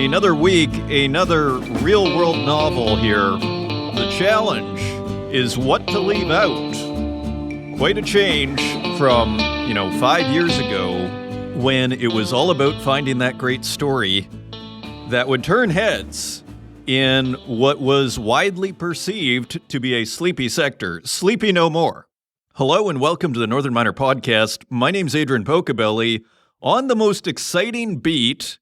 Another week, another real-world novel here. The challenge is what to leave out. Quite a change from, 5 years ago when it was all about finding that great story that would turn heads in what was widely perceived to be a sleepy sector. Sleepy no more. Hello and welcome to the Northern Miner Podcast. My name's Adrian Pocobelli on the most exciting beat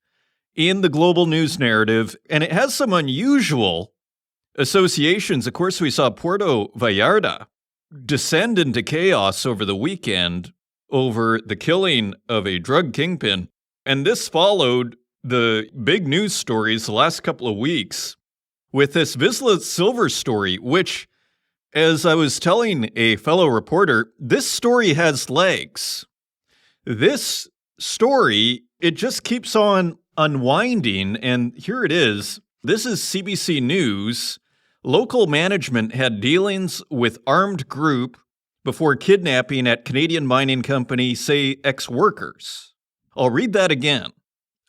in the global news narrative, and it has some unusual associations. Of course, we saw Puerto Vallarta descend into chaos over the weekend over the killing of a drug kingpin, and this followed the big news stories the last couple of weeks with this Vizsla Silver story, which, as I was telling a fellow reporter, this story has legs. This story, it just keeps on unwinding, and here it is. This is CBC News. Local management had dealings with armed group before kidnapping at Canadian mining company, say, ex-workers. I'll read that again.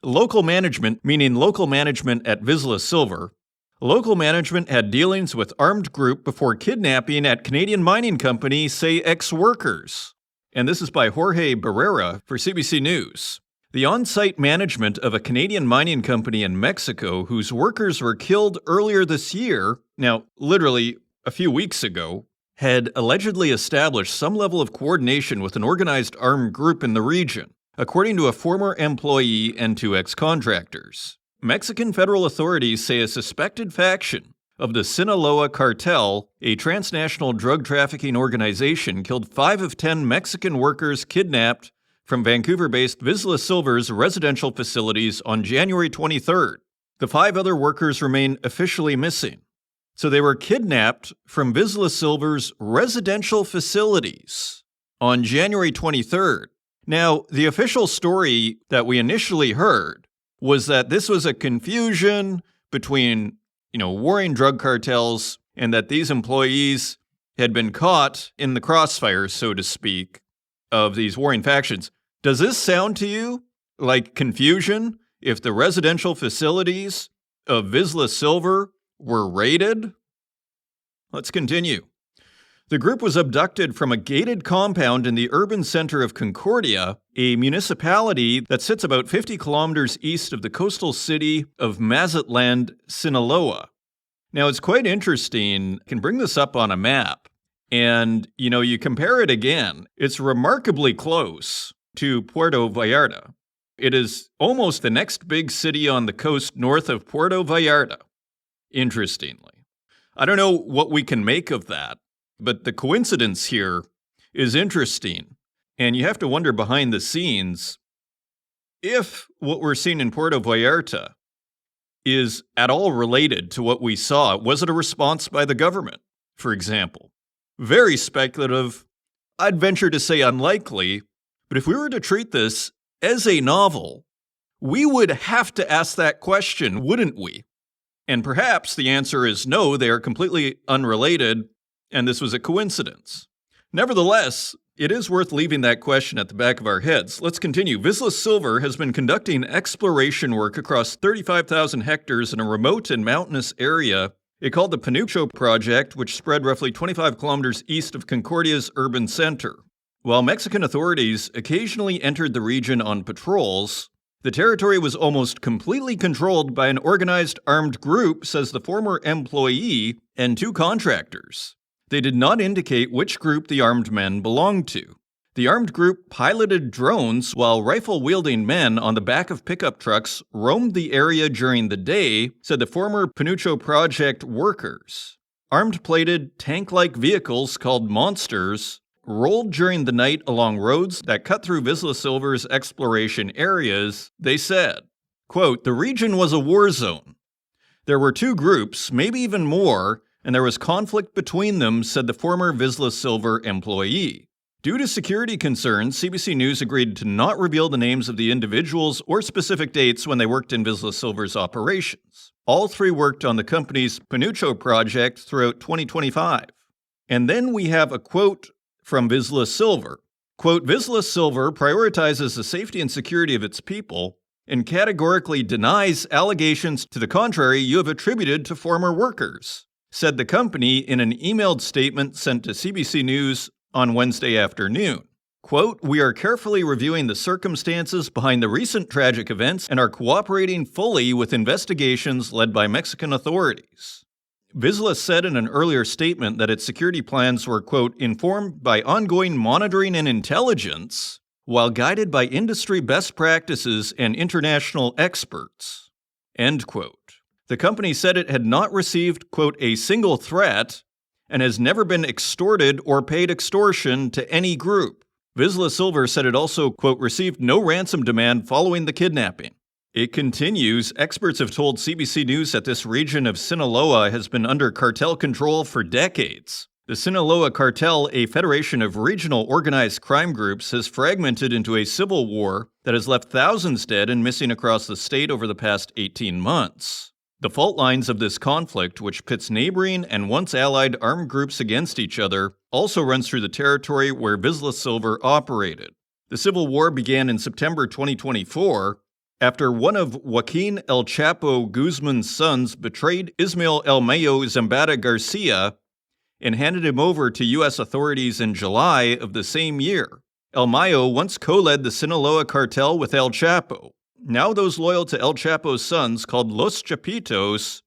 Local management, meaning local management at Vizsla Silver, local management had dealings with armed group before kidnapping at Canadian mining company, say, ex-workers. And this is by Jorge Barrera for CBC News. The on-site management of a Canadian mining company in Mexico whose workers were killed earlier this year, now literally a few weeks ago, had allegedly established some level of coordination with an organized armed group in the region, according to a former employee and two ex-contractors. Mexican federal authorities say a suspected faction of the Sinaloa cartel, a transnational drug trafficking organization, killed 5 of 10 Mexican workers kidnapped from Vancouver-based Vizsla Silver's residential facilities on January 23rd. The 5 other workers remain officially missing. So they were kidnapped from Vizsla Silver's residential facilities on January 23rd. Now, the official story that we initially heard was that this was a confusion between, warring drug cartels, and that these employees had been caught in the crossfire, so to speak, of these warring factions. Does this sound to you like confusion if the residential facilities of Vizsla Silver were raided? Let's continue. The group was abducted from a gated compound in the urban center of Concordia, a municipality that sits about 50 kilometers east of the coastal city of Mazatlan, Sinaloa. Now, it's quite interesting. I can bring this up on a map, and, you compare it again. It's remarkably close to Puerto Vallarta. It is almost the next big city on the coast north of Puerto Vallarta, interestingly. I don't know what we can make of that, but the coincidence here is interesting. And you have to wonder behind the scenes if what we're seeing in Puerto Vallarta is at all related to what we saw. Was it a response by the government, for example? Very speculative. I'd venture to say unlikely. But if we were to treat this as a novel, we would have to ask that question, wouldn't we? And perhaps the answer is no, they are completely unrelated, and this was a coincidence. Nevertheless, it is worth leaving that question at the back of our heads. Let's continue. Vizsla Silver has been conducting exploration work across 35,000 hectares in a remote and mountainous area it called the Panuco Project, which spread roughly 25 kilometers east of Concordia's urban center. While Mexican authorities occasionally entered the region on patrols, the territory was almost completely controlled by an organized armed group, says the former employee and two contractors. They did not indicate which group the armed men belonged to. The armed group piloted drones while rifle-wielding men on the back of pickup trucks roamed the area during the day, said the former Panuco Project workers. Armed plated, tank-like vehicles called monsters rolled during the night along roads that cut through Vizsla Silver's exploration areas, they said. Quote, the region was a war zone. There were 2 groups, maybe even more, and there was conflict between them, said the former Vizsla Silver employee. Due to security concerns, CBC News agreed to not reveal the names of the individuals or specific dates when they worked in Vizsla Silver's operations. All 3 worked on the company's Panuco project throughout 2025. And then we have a quote from Vizsla Silver. Quote, Vizsla Silver prioritizes the safety and security of its people and categorically denies allegations to the contrary you have attributed to former workers, said the company in an emailed statement sent to CBC News on Wednesday afternoon. Quote, "We are carefully reviewing the circumstances behind the recent tragic events and are cooperating fully with investigations led by Mexican authorities." Vizsla said in an earlier statement that its security plans were, quote, "informed by ongoing monitoring and intelligence, while guided by industry best practices and international experts," end quote. The company said it had not received, quote, "a single threat and has never been extorted or paid extortion to any group." Vizsla Silver said it also, quote, "received no ransom demand following the kidnapping." It continues, experts have told CBC News that this region of Sinaloa has been under cartel control for decades. The Sinaloa Cartel, a federation of regional organized crime groups, has fragmented into a civil war that has left thousands dead and missing across the state over the past 18 months. The fault lines of this conflict, which pits neighboring and once allied armed groups against each other, also runs through the territory where Vizsla Silver operated. The civil war began in September 2024 after one of Joaquin El Chapo Guzman's sons betrayed Ismael El Mayo Zambada Garcia and handed him over to U.S. authorities in July of the same year. El Mayo once co-led the Sinaloa cartel with El Chapo. Now those loyal to El Chapo's sons, called Los Chapitos,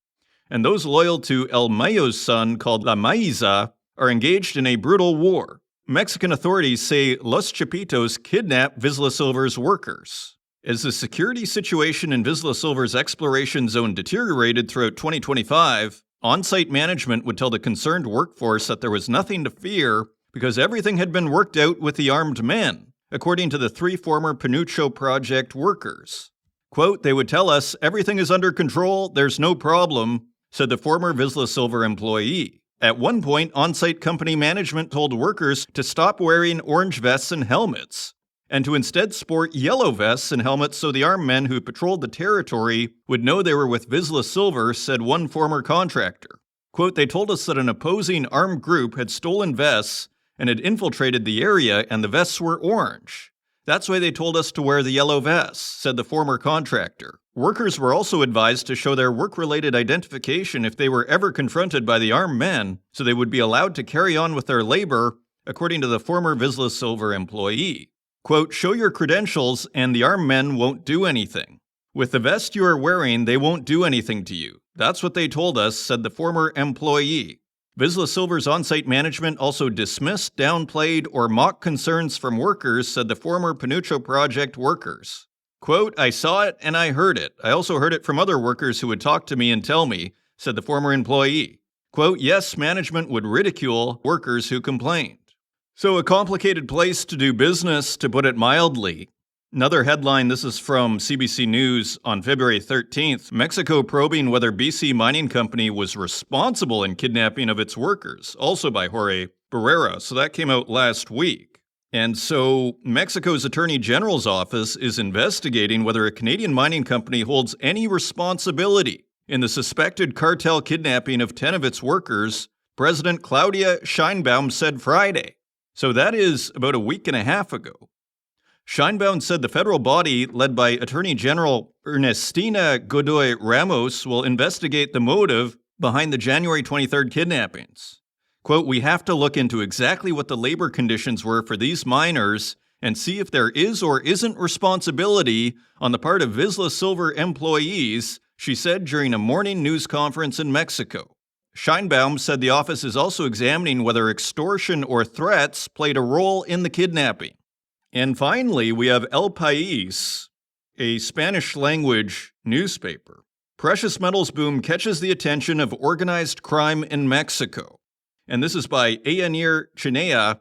and those loyal to El Mayo's son, called La Maiza, are engaged in a brutal war. Mexican authorities say Los Chapitos kidnapped Vizsla Silver's workers. As the security situation in Vizsla Silver's exploration zone deteriorated throughout 2025, on-site management would tell the concerned workforce that there was nothing to fear because everything had been worked out with the armed men, according to the 3 former Panucho Project workers. Quote, "They would tell us, everything is under control, there's no problem," said the former Vizsla Silver employee. At one point, on-site company management told workers to stop wearing orange vests and helmets, and to instead sport yellow vests and helmets so the armed men who patrolled the territory would know they were with Vizsla Silver, said one former contractor. Quote, "They told us that an opposing armed group had stolen vests and had infiltrated the area, and the vests were orange. That's why they told us to wear the yellow vests," said the former contractor. Workers were also advised to show their work-related identification if they were ever confronted by the armed men, so they would be allowed to carry on with their labor, according to the former Vizsla Silver employee. Quote, "Show your credentials and the armed men won't do anything. With the vest you are wearing, they won't do anything to you. That's what they told us," said the former employee. Vizsla Silver's on-site management also dismissed, downplayed, or mocked concerns from workers, said the former Panucho Project workers. Quote, "I saw it and I heard it. I also heard it from other workers who would talk to me and tell me," said the former employee. Quote, "Yes, management would ridicule workers who complained." So a complicated place to do business, to put it mildly. Another headline, this is from CBC News on February 13th, Mexico probing whether BC Mining Company was responsible in kidnapping of its workers, also by Jorge Barrera. So that came out last week. And so Mexico's Attorney General's office is investigating whether a Canadian mining company holds any responsibility in the suspected cartel kidnapping of 10 of its workers, President Claudia Sheinbaum said Friday. So that is about a week and a half ago. Sheinbaum said the federal body, led by Attorney General Ernestina Godoy Ramos, will investigate the motive behind the January 23rd kidnappings. Quote, "We have to look into exactly what the labor conditions were for these miners and see if there is or isn't responsibility on the part of Vizsla Silver employees," she said during a morning news conference in Mexico. Sheinbaum said the office is also examining whether extortion or threats played a role in the kidnapping. And finally, we have El País, a Spanish-language newspaper. Precious metals boom catches the attention of organized crime in Mexico. And this is by Ayanir Chinea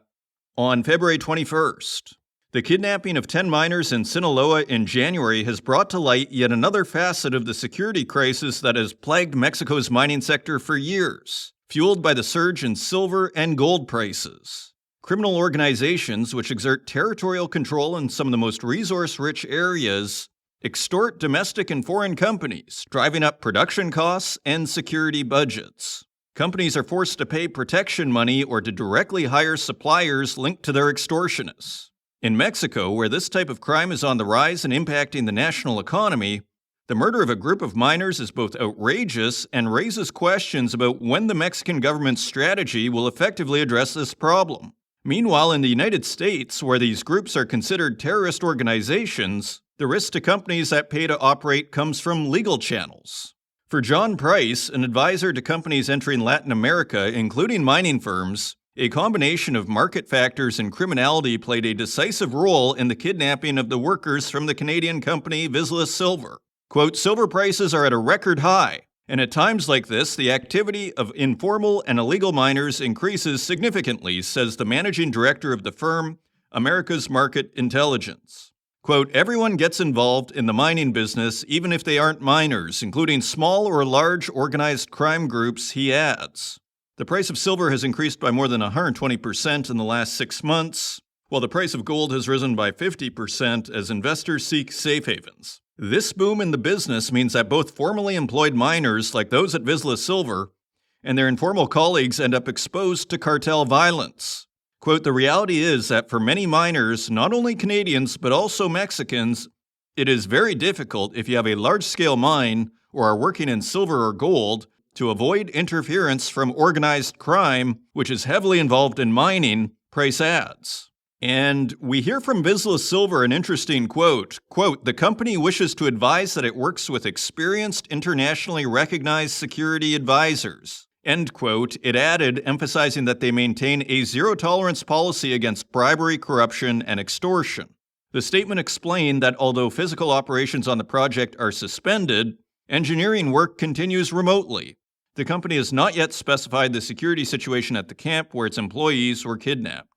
on February 21st. The kidnapping of 10 miners in Sinaloa in January has brought to light yet another facet of the security crisis that has plagued Mexico's mining sector for years, fueled by the surge in silver and gold prices. Criminal organizations, which exert territorial control in some of the most resource-rich areas, extort domestic and foreign companies, driving up production costs and security budgets. Companies are forced to pay protection money or to directly hire suppliers linked to their extortionists. In Mexico, where this type of crime is on the rise and impacting the national economy, the murder of a group of miners is both outrageous and raises questions about when the Mexican government's strategy will effectively address this problem. Meanwhile, in the United States, where these groups are considered terrorist organizations, the risk to companies that pay to operate comes from legal channels. For John Price, an advisor to companies entering Latin America, including mining firms, a combination of market factors and criminality played a decisive role in the kidnapping of the workers from the Canadian company Vizsla Silver. Quote, silver prices are at a record high, and at times like this, the activity of informal and illegal miners increases significantly, says the managing director of the firm, America's Market Intelligence. Quote, everyone gets involved in the mining business, even if they aren't miners, including small or large organized crime groups, he adds. The price of silver has increased by more than 120% in the last 6 months, while the price of gold has risen by 50% as investors seek safe havens. This boom in the business means that both formally employed miners, like those at Vizsla Silver, and their informal colleagues end up exposed to cartel violence. Quote, the reality is that for many miners, not only Canadians but also Mexicans, it is very difficult if you have a large-scale mine or are working in silver or gold to avoid interference from organized crime, which is heavily involved in mining, Price adds. And we hear from Vizsla Silver an interesting quote, the company wishes to advise that it works with experienced, internationally recognized security advisors. End quote. It added, emphasizing that they maintain a zero-tolerance policy against bribery, corruption, and extortion. The statement explained that although physical operations on the project are suspended, engineering work continues remotely. The company has not yet specified the security situation at the camp where its employees were kidnapped.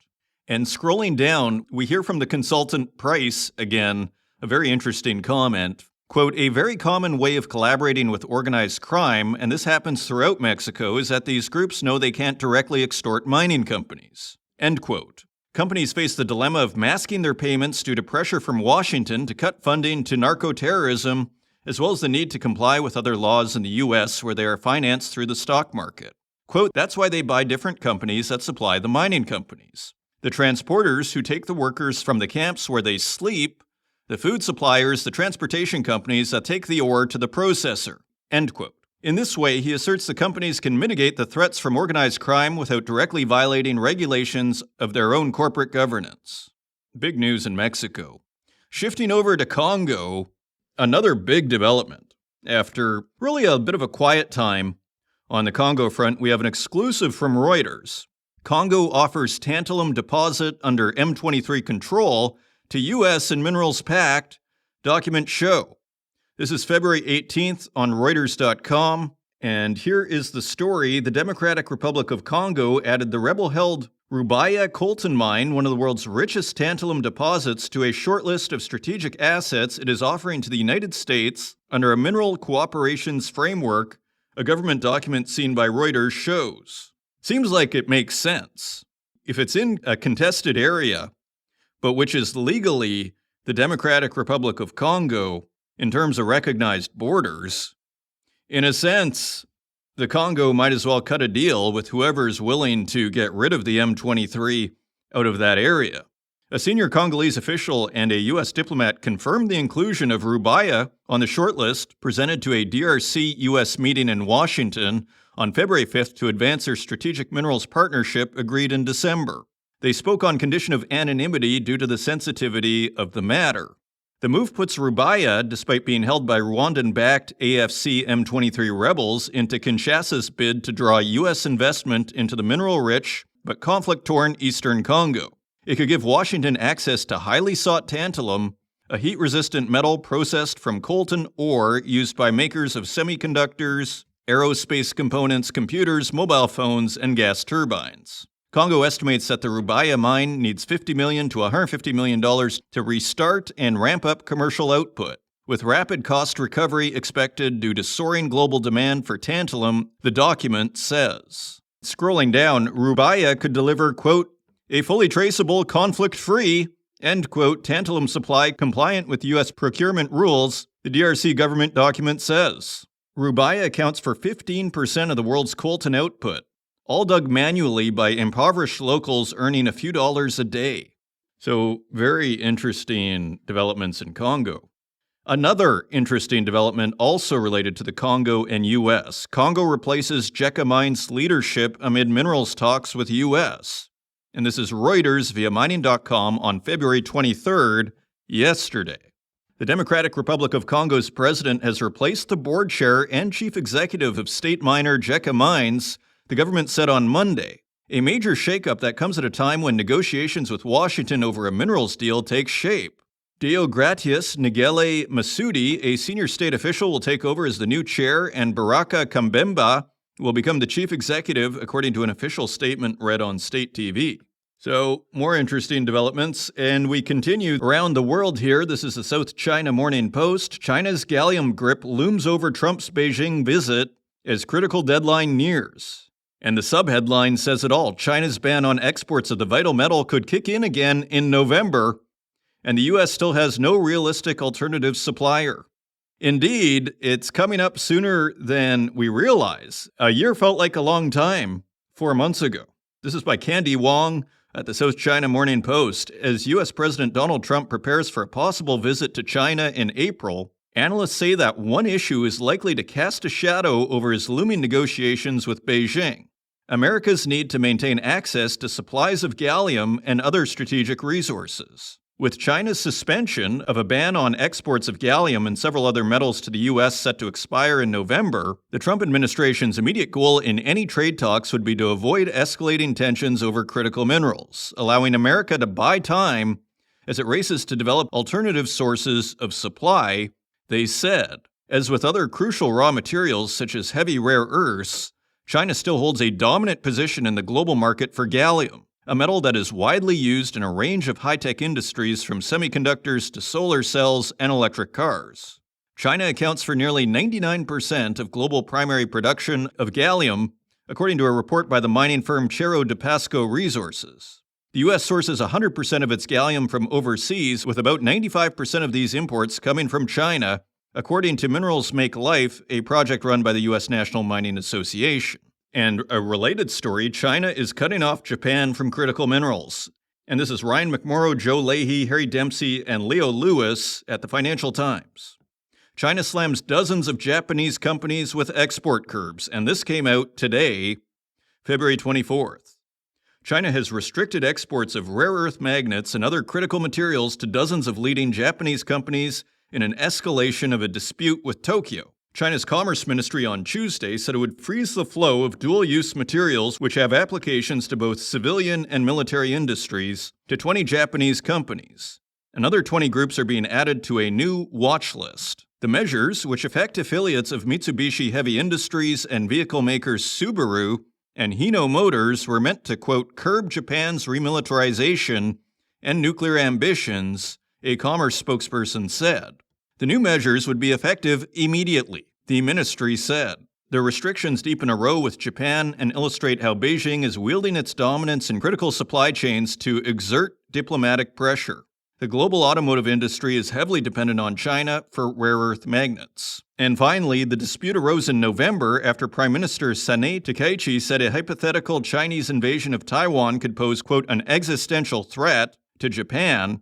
And scrolling down, we hear from the consultant Price, again, a very interesting comment. Quote, a very common way of collaborating with organized crime, and this happens throughout Mexico, is that these groups know they can't directly extort mining companies. End quote. Companies face the dilemma of masking their payments due to pressure from Washington to cut funding to narco-terrorism, as well as the need to comply with other laws in the U.S. where they are financed through the stock market. Quote, that's why they buy different companies that supply the mining companies. The transporters who take the workers from the camps where they sleep, the food suppliers, the transportation companies that take the ore to the processor. End quote. In this way, he asserts the companies can mitigate the threats from organized crime without directly violating regulations of their own corporate governance. Big news in Mexico. Shifting over to Congo, another big development. After really a bit of a quiet time on the Congo front, we have an exclusive from Reuters. Congo offers tantalum deposit under M23 control to U.S. and Minerals Pact, documents show. This is February 18th on Reuters.com, and here is the story. The Democratic Republic of Congo added the rebel-held Rubaya Coltan mine, one of the world's richest tantalum deposits, to a short list of strategic assets it is offering to the United States under a mineral cooperations framework, a government document seen by Reuters shows. Seems like it makes sense. If it's in a contested area, but which is legally the Democratic Republic of Congo in terms of recognized borders, in a sense, the Congo might as well cut a deal with whoever's willing to get rid of the M23 out of that area. A senior Congolese official and a U.S. diplomat confirmed the inclusion of Rubaya on the shortlist presented to a DRC-U.S. meeting in Washington on February 5th to advance their strategic minerals partnership agreed in December. They spoke on condition of anonymity due to the sensitivity of the matter. The move puts Rubaya, despite being held by Rwandan-backed AFC M23 rebels, into Kinshasa's bid to draw U.S. investment into the mineral-rich but conflict-torn eastern Congo. It could give Washington access to highly sought tantalum, a heat-resistant metal processed from coltan ore used by makers of semiconductors, aerospace components, computers, mobile phones, and gas turbines. Congo estimates that the Rubaya mine needs $50 million to $150 million to restart and ramp up commercial output. With rapid cost recovery expected due to soaring global demand for tantalum, the document says. Scrolling down, Rubaya could deliver, quote, a fully traceable, conflict-free, end quote, tantalum supply compliant with U.S. procurement rules, the DRC government document says. Rubaya accounts for 15% of the world's coltan output, all dug manually by impoverished locals earning a few dollars a day. So, very interesting developments in Congo. Another interesting development also related to the Congo and U.S. Congo replaces Gécamines' leadership amid minerals talks with U.S. And this is Reuters via mining.com on February 23rd, yesterday. The Democratic Republic of Congo's president has replaced the board chair and chief executive of state miner Gécamines, the government said on Monday. A major shakeup that comes at a time when negotiations with Washington over a minerals deal take shape. Deogratius Ngele Masudi, a senior state official, will take over as the new chair, and Baraka Kambemba will become the chief executive, according to an official statement read on state TV. So, more interesting developments, and we continue around the world here. This is the South China Morning Post. China's gallium grip looms over Trump's Beijing visit as critical deadline nears. And the subheadline says it all. China's ban on exports of the vital metal could kick in again in November, and the U.S. still has no realistic alternative supplier. Indeed, it's coming up sooner than we realize. A year felt like a long time 4 months ago. This is by Candy Wong at the South China Morning Post. As U.S. President Donald Trump prepares for a possible visit to China in April, analysts say that one issue is likely to cast a shadow over his looming negotiations with Beijing: America's need to maintain access to supplies of gallium and other strategic resources. With China's suspension of a ban on exports of gallium and several other metals to the U.S. set to expire in November, the Trump administration's immediate goal in any trade talks would be to avoid escalating tensions over critical minerals, allowing America to buy time as it races to develop alternative sources of supply, they said. As with other crucial raw materials such as heavy rare earths, China still holds a dominant position in the global market for gallium, a metal that is widely used in a range of high-tech industries from semiconductors to solar cells and electric cars. China accounts for nearly 99% of global primary production of gallium, according to a report by the mining firm Cerro de Pasco Resources. The U.S. sources 100% of its gallium from overseas, with about 95% of these imports coming from China, according to Minerals Make Life, a project run by the U.S. National Mining Association. And a related story, China is cutting off Japan from critical minerals. And this is Ryan McMorrow, Joe Leahy, Harry Dempsey, and Leo Lewis at the Financial Times. China slams dozens of Japanese companies with export curbs, and this came out today, February 24th. China has restricted exports of rare earth magnets and other critical materials to dozens of leading Japanese companies in an escalation of a dispute with Tokyo. China's Commerce Ministry on Tuesday said it would freeze the flow of dual-use materials which have applications to both civilian and military industries to 20 Japanese companies. Another 20 groups are being added to a new watch list. The measures, which affect affiliates of Mitsubishi Heavy Industries and vehicle makers Subaru and Hino Motors, were meant to, quote, curb Japan's remilitarization and nuclear ambitions, a commerce spokesperson said. The new measures would be effective immediately, the ministry said. The restrictions deepen a row with Japan and illustrate how Beijing is wielding its dominance in critical supply chains to exert diplomatic pressure. The global automotive industry is heavily dependent on China for rare earth magnets. And finally, the dispute arose in November after Prime Minister Sanae Takaichi said a hypothetical Chinese invasion of Taiwan could pose, quote, an existential threat to Japan,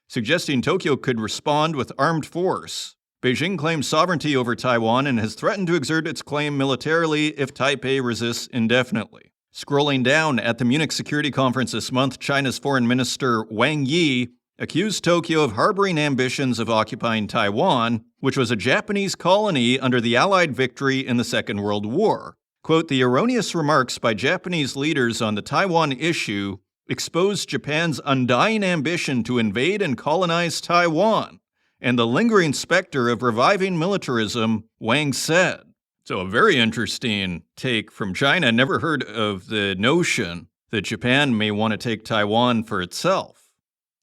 suggesting Tokyo could respond with armed force. Beijing claims sovereignty over Taiwan and has threatened to exert its claim militarily if Taipei resists indefinitely. Scrolling down, at the Munich Security Conference this month, China's Foreign Minister Wang Yi accused Tokyo of harboring ambitions of occupying Taiwan, which was a Japanese colony under the Allied victory in the Second World War. Quote, the erroneous remarks by Japanese leaders on the Taiwan issue exposed Japan's undying ambition to invade and colonize Taiwan, and the lingering specter of reviving militarism, Wang said. So a very interesting take from China. Never heard of the notion that Japan may want to take Taiwan for itself.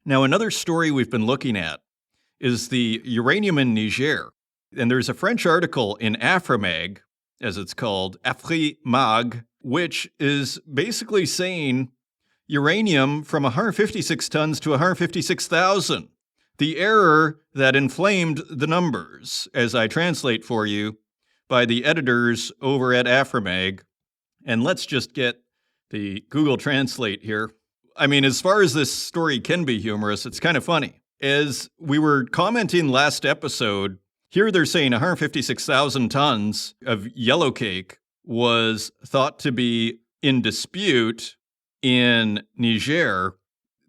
Now, another story we've been looking at is the uranium in Niger. And there's a French article in Afrimag, as it's called, Afrimag, which is basically saying uranium from 156 tons to 156,000. The error that inflamed the numbers, as I translate for you, by the editors over at Afrimag. And let's just get the Google Translate here. I mean, as far as this story can be humorous, it's kind of funny. As we were commenting last episode, here they're saying 156,000 tons of yellowcake was thought to be in dispute in Niger.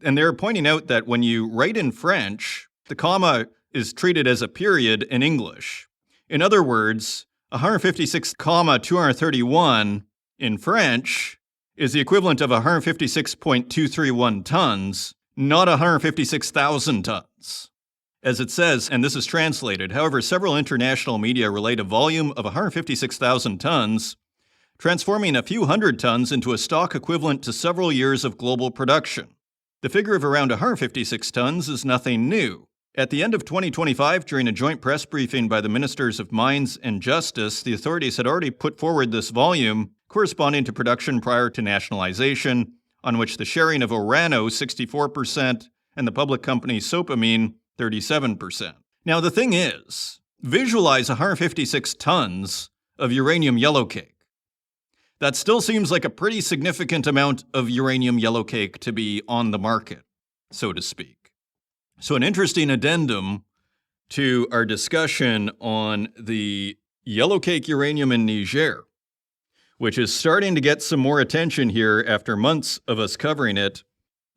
And they're pointing out that when you write in French, the comma is treated as a period in English. In other words, 156,231 in French is the equivalent of 156.231 tons, not 156,000 tons. As it says, and this is translated, however, several international media relate a volume of 156,000 tons, transforming a few hundred tons into a stock equivalent to several years of global production. The figure of around 156 tons is nothing new. At the end of 2025, during a joint press briefing by the Ministers of Mines and Justice, the authorities had already put forward this volume corresponding to production prior to nationalization, on which the sharing of Orano 64% and the public company Sopamine 37%. Now the thing is, visualize 156 tons of uranium yellowcake. That still seems like a pretty significant amount of uranium yellowcake to be on the market, so to speak. So an interesting addendum to our discussion on the yellowcake uranium in Niger, which is starting to get some more attention here after months of us covering it.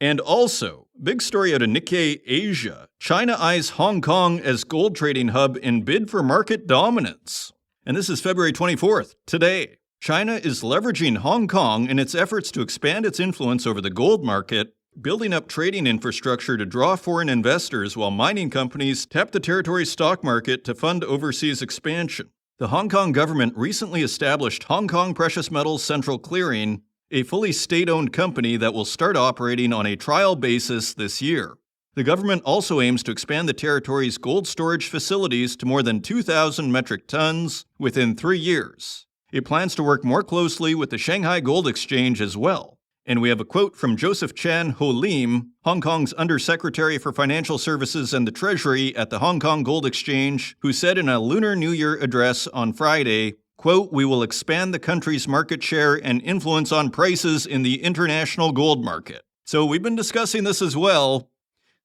And also, big story out of Nikkei Asia. China eyes Hong Kong as gold trading hub in bid for market dominance. And this is February 24th, today. China is leveraging Hong Kong in its efforts to expand its influence over the gold market, building up trading infrastructure to draw foreign investors while mining companies tap the territory's stock market to fund overseas expansion. The Hong Kong government recently established Hong Kong Precious Metals Central Clearing, a fully state-owned company that will start operating on a trial basis this year. The government also aims to expand the territory's gold storage facilities to more than 2,000 metric tons within 3 years. It plans to work more closely with the Shanghai Gold Exchange as well. And we have a quote from Joseph Chan Ho Lim, Hong Kong's Undersecretary for Financial Services and the Treasury at the Hong Kong Gold Exchange, who said in a Lunar New Year address on Friday, quote, "We will expand the country's market share and influence on prices in the international gold market." So we've been discussing this as well,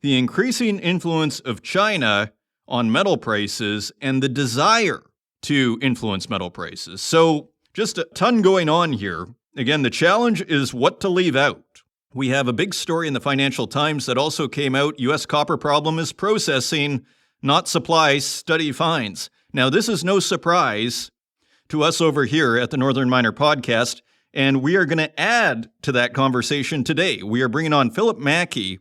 the increasing influence of China on metal prices and the desire to influence metal prices. So just a ton going on here. Again, the challenge is what to leave out. We have a big story in the Financial Times that also came out. U.S. copper problem is processing, not supply, study finds. Now, this is no surprise to us over here at the Northern Miner Podcast, and we are going to add to that conversation today. We are bringing on Phillip Mackey,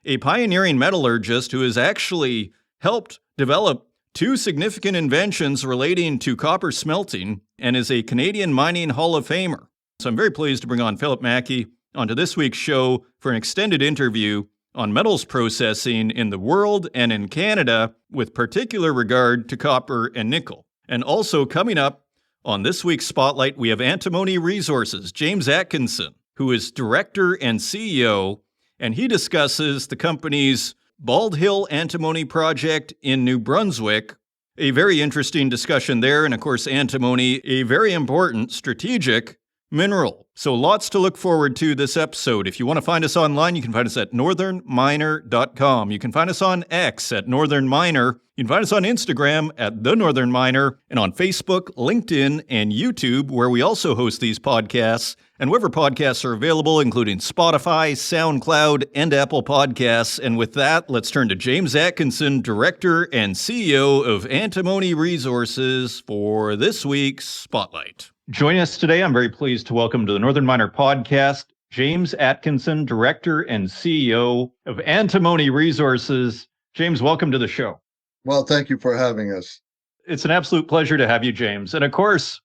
a pioneering metallurgist who has actually helped develop 2 significant inventions relating to copper smelting and is a Canadian Mining Hall of Famer. So I'm very pleased to bring on Phillip Mackey onto this week's show for an extended interview on metals processing in the world and in Canada, with particular regard to copper and nickel. And also coming up on this week's Spotlight, we have Antimony Resources, James Atkinson, who is Director and CEO, and he discusses the company's Bald Hill Antimony Project in New Brunswick. A very interesting discussion there, and of course antimony, a very important strategic mineral. So lots to look forward to this episode. If you want to find us online, you can find us at northernminer.com. You can find us on X at Northern Miner. You can find us on Instagram at The Northern Miner, and on Facebook, LinkedIn, and YouTube, where we also host these podcasts, and wherever podcasts are available, including Spotify, SoundCloud, and Apple Podcasts. And with that, let's turn to James Atkinson, Director and CEO of Antimony Resources, for this week's Spotlight. Joining us today, I'm very pleased to welcome to the Northern Miner Podcast, James Atkinson, Director and CEO of Antimony Resources. James, welcome to the show. Well, thank you for having us. It's an absolute pleasure to have you, James. And of course,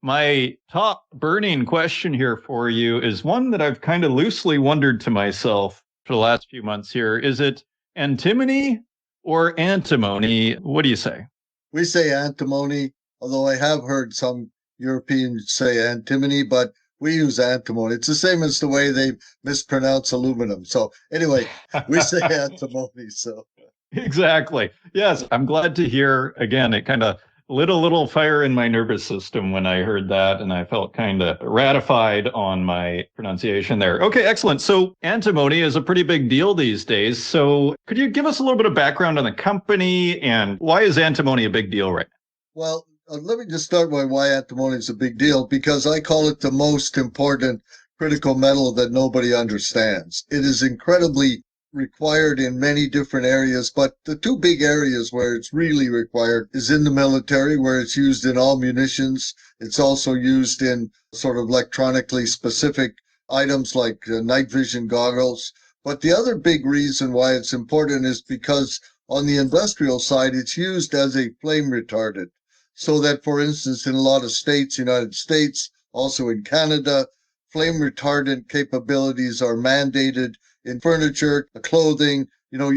my top burning question here for you is one that I've kind of loosely wondered to myself for the last few months here. Is it antimony or antimony? What do you say? We say antimony, although I have heard some Europeans say antimony, but we use antimony. It's the same as the way they mispronounce aluminum. So anyway, we say antimony. So exactly. Yes, I'm glad to hear, again, it kind of lit a little fire in my nervous system when I heard that, and I felt kind of ratified on my pronunciation there. Okay, excellent. So antimony is a pretty big deal these days. So could you give us a little bit of background on the company and why is antimony a big deal right now? Well, let me just start by why antimony is a big deal, because I call it the most important critical metal that nobody understands. It is incredibly required in many different areas, but the two big areas where it's really required is in the military, where it's used in all munitions. It's also used in sort of electronically specific items like night vision goggles. But the other big reason why it's important is because on the industrial side, it's used as a flame retardant. So that, for instance, in a lot of states, United States, also in Canada, flame retardant capabilities are mandated in furniture, clothing,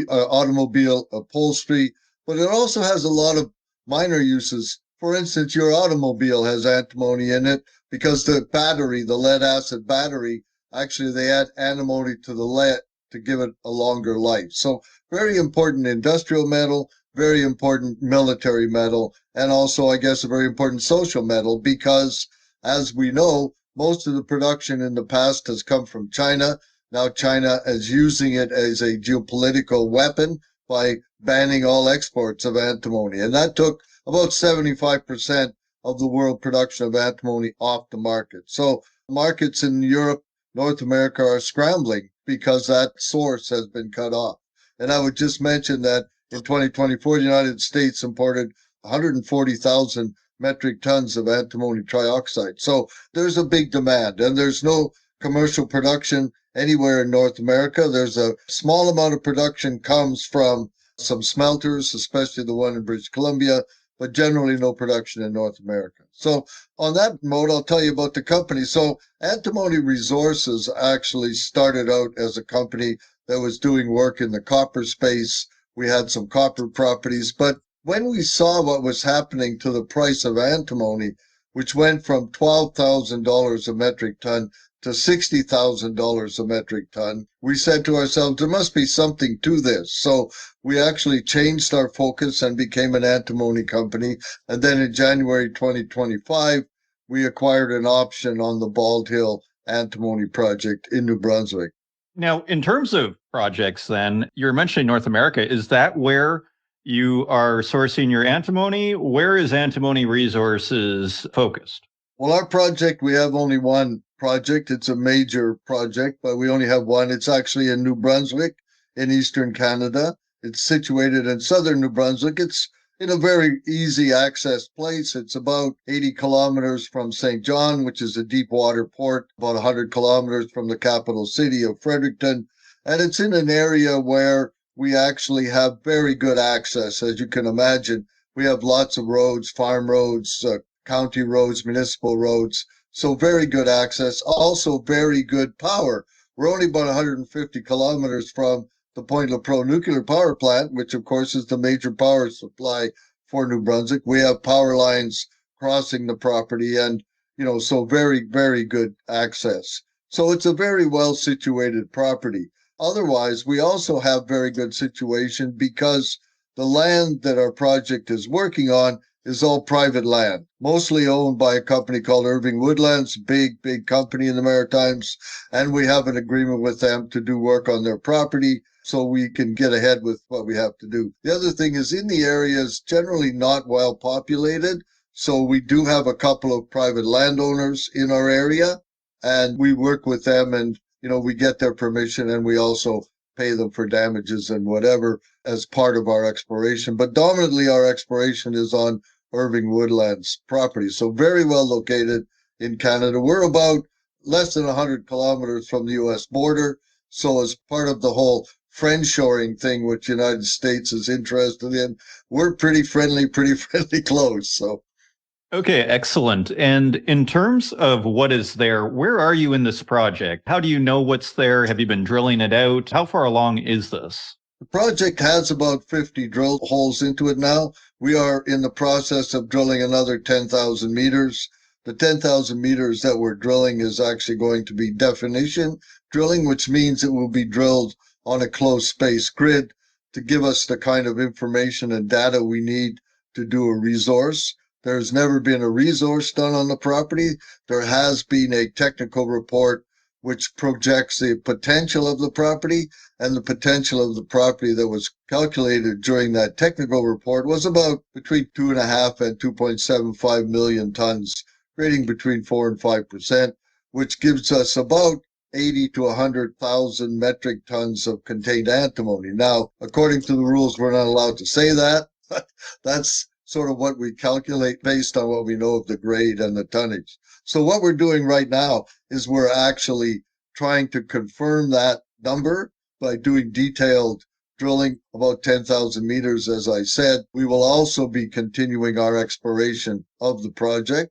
automobile upholstery, but it also has a lot of minor uses. For instance, your automobile has antimony in it because the battery, the lead acid battery, actually they add antimony to the lead to give it a longer life. So very important industrial metal, very important military metal, and also, I guess, a very important social metal because, as we know, most of the production in the past has come from China. Now China is using it as a geopolitical weapon by banning all exports of antimony. And that took about 75% of the world production of antimony off the market. So markets in Europe, North America are scrambling because that source has been cut off. And I would just mention that in 2024, the United States imported 140,000 metric tons of antimony trioxide. So there's a big demand, and there's no commercial production anywhere in North America. There's a small amount of production comes from some smelters, especially the one in British Columbia, but generally no production in North America. So on that note, I'll tell you about the company. So Antimony Resources actually started out as a company that was doing work in the copper space. We had some copper properties, but when we saw what was happening to the price of antimony, which went from $12,000 a metric ton to $60,000 a metric ton, we said to ourselves, there must be something to this. So we actually changed our focus and became an antimony company. And then in January 2025, we acquired an option on the Bald Hill antimony project in New Brunswick. Now, in terms of projects, then, you're mentioning North America. Is that where you are sourcing your antimony? Where is Antimony Resources focused? Well, our project, we have only one project. It's a major project, but we only have one. It's actually in New Brunswick in eastern Canada. It's situated in southern New Brunswick. It's in a very easy access place. It's about 80 kilometers from St. John, which is a deep water port, about 100 kilometers from the capital city of Fredericton. And it's in an area where we actually have very good access. As you can imagine, we have lots of roads, farm roads, county roads, municipal roads. So very good access, also very good power. We're only about 150 kilometers from the Point Lepreau nuclear power plant, which of course is the major power supply for New Brunswick. We have power lines crossing the property and, so very, very good access. So it's a very well situated property. Otherwise, we also have very good situation because the land that our project is working on is all private land, mostly owned by a company called Irving Woodlands, big, big company in the Maritimes. And we have an agreement with them to do work on their property so we can get ahead with what we have to do. The other thing is in the area is generally not well populated. So we do have a couple of private landowners in our area and we work with them and, we get their permission and we also pay them for damages and whatever as part of our exploration. But dominantly our exploration is on Irving Woodlands property. So very well located in Canada. We're about less than 100 kilometers from the U.S. border. So as part of the whole friendshoring thing, which the United States is interested in, we're pretty friendly close. So. Okay, excellent. And in terms of what is there, where are you in this project? How do you know what's there? Have you been drilling it out? How far along is this? The project has about 50 drill holes into it now. We are in the process of drilling another 10,000 meters. The 10,000 meters that we're drilling is actually going to be definition drilling, which means it will be drilled on a closed space grid to give us the kind of information and data we need to do a resource. There's never been a resource done on the property. There has been a technical report which projects the potential of the property, and the potential of the property that was calculated during that technical report was about between 2.5 and 2.75 million tons, grading between 4 and 5%, which gives us about 80 to 100,000 metric tons of contained antimony. Now, according to the rules, we're not allowed to say that. That's sort of what we calculate based on what we know of the grade and the tonnage. So what we're doing right now is we're actually trying to confirm that number by doing detailed drilling, about 10,000 meters, as I said. We will also be continuing our exploration of the project.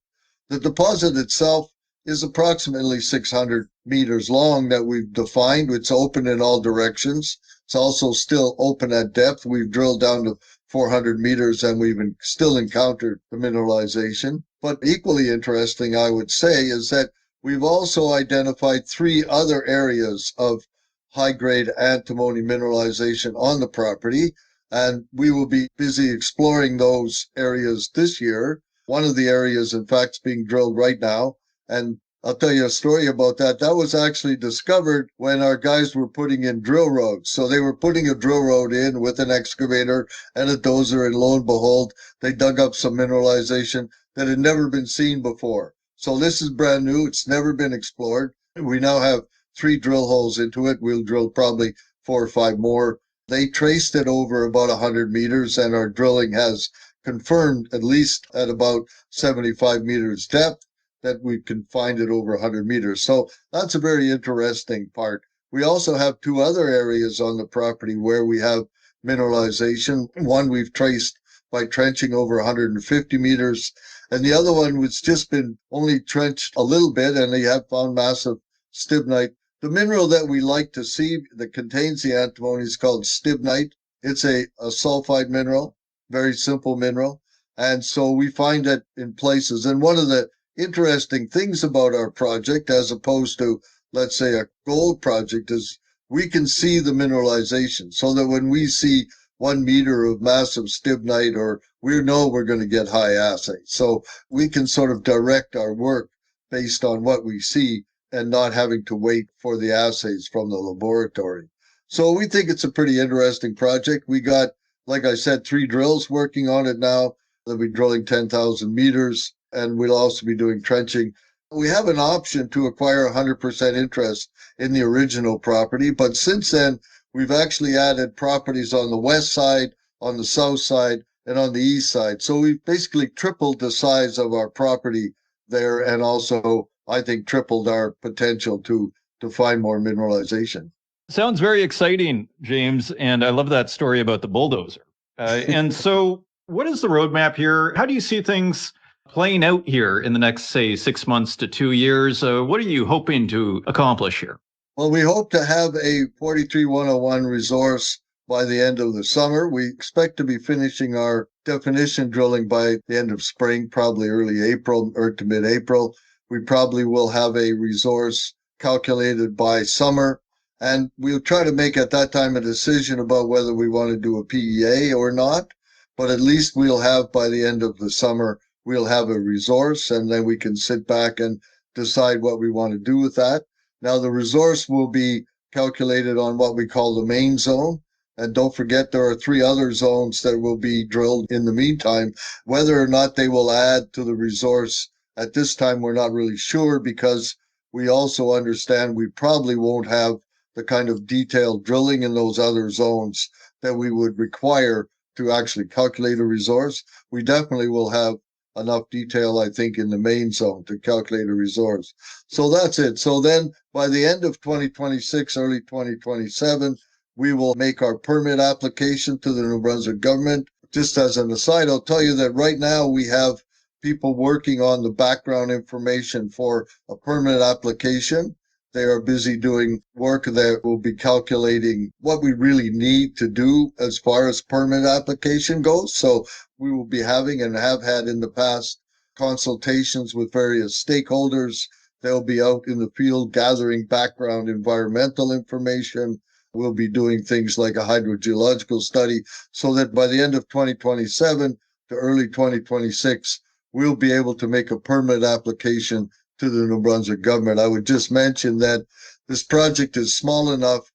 The deposit itself is approximately 600 meters long that we've defined. It's open in all directions. It's also still open at depth. We've drilled down to 400 meters and we've still encountered the mineralization. But equally interesting, I would say, is that we've also identified 3 other areas of high-grade antimony mineralization on the property, and we will be busy exploring those areas this year. One of the areas, in fact, is being drilled right now, and I'll tell you a story about that. That was actually discovered when our guys were putting in drill roads. So they were putting a drill road in with an excavator and a dozer, and lo and behold, they dug up some mineralization that had never been seen before. So this is brand new. It's never been explored. We now have 3 drill holes into it. We'll drill probably 4 or 5 more. They traced it over about 100 meters, and our drilling has confirmed, at least at about 75 meters depth, that we can find it over 100 meters. So that's a very interesting part. We also have 2 other areas on the property where we have mineralization. One we've traced by trenching over 150 meters, and the other one was just been only trenched a little bit, and they have found massive stibnite. The mineral that we like to see that contains the antimony is called stibnite. It's a sulfide mineral, very simple mineral. And so we find it in places. And one of the interesting things about our project, as opposed to, let's say, a gold project, is we can see the mineralization, so that when we see 1 meter of massive stibnite, or we know we're going to get high assay. So we can sort of direct our work based on what we see and not having to wait for the assays from the laboratory. So we think it's a pretty interesting project. We got, like I said, 3 drills working on it now. They'll be drilling 10,000 meters, and we'll also be doing trenching. We have an option to acquire 100% interest in the original property, but since then, we've actually added properties on the west side, on the south side, and on the east side. So we've basically tripled the size of our property there, and also, I think, tripled our potential to find more mineralization. Sounds very exciting, James, and I love that story about the bulldozer. And so what is the roadmap here? How do you see things playing out here in the next, say, 6 months to 2 years? What are you hoping to accomplish here? Well, we hope to have a 43101 resource by the end of the summer. We expect to be finishing our definition drilling by the end of spring, probably early April or to mid-April. We probably will have a resource calculated by summer, and we'll try to make at that time a decision about whether we want to do a PEA or not. But at least we'll have, by the end of the summer, we'll have a resource, and then we can sit back and decide what we want to do with that. Now, the resource will be calculated on what we call the main zone. And don't forget, there are 3 other zones that will be drilled in the meantime. Whether or not they will add to the resource at this time, we're not really sure, because we also understand we probably won't have the kind of detailed drilling in those other zones that we would require to actually calculate a resource. We definitely will have enough detail, I think, in the main zone to calculate a resource. So that's it. So then by the end of 2026, early 2027, we will make our permit application to the New Brunswick government. Just as an aside, I'll tell you that right now we have people working on the background information for a permit application. They are busy doing work that will be calculating what we really need to do as far as permit application goes. So we will be having, and have had in the past, consultations with various stakeholders. They'll be out in the field gathering background environmental information. We'll be doing things like a hydrogeological study, so that by the end of 2027, to early 2026, we'll be able to make a permit application to the New Brunswick government. I would just mention that this project is small enough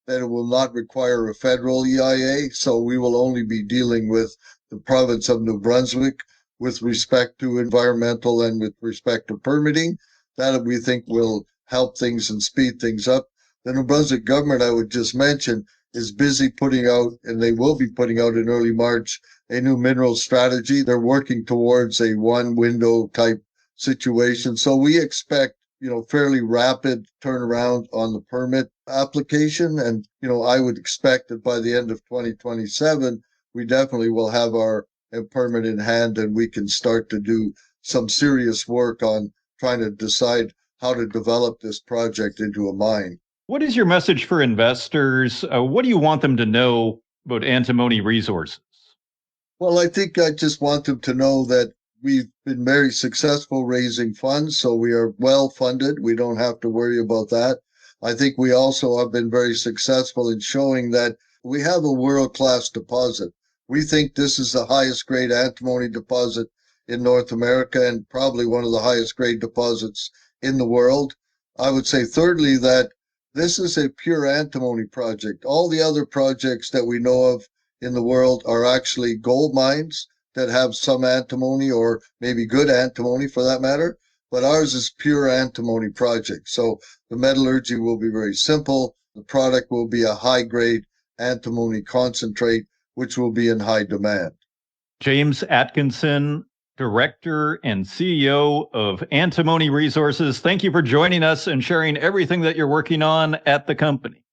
that it will not require a federal EIA, so we will only be dealing with the province of New Brunswick with respect to environmental and with respect to permitting. That we think will help things and speed things up. The New Brunswick government, I would just mention, is busy putting out, and they will be putting out in early March, a new mineral strategy. They're working towards a one window type situation. So we expect, fairly rapid turnaround on the permit application. And, I would expect that by the end of 2027, we definitely will have our permit in hand and we can start to do some serious work on trying to decide how to develop this project into a mine. What is your message for investors? What do you want them to know about antimony resources? Well, I think I just want them to know that we've been very successful raising funds, so we are well funded. We don't have to worry about that. I think we also have been very successful in showing that we have a world-class deposit. We think this is the highest grade antimony deposit in North America and probably one of the highest grade deposits in the world. I would say thirdly that this is a pure antimony project. All the other projects that we know of in the world are actually gold mines that have some antimony or maybe good antimony for that matter, but ours is pure antimony project. So the metallurgy will be very simple. The product will be a high-grade antimony concentrate, which will be in high demand. James Atkinson, Director and CEO of Antimony Resources. Thank you for joining us and sharing everything that you're working on at the company.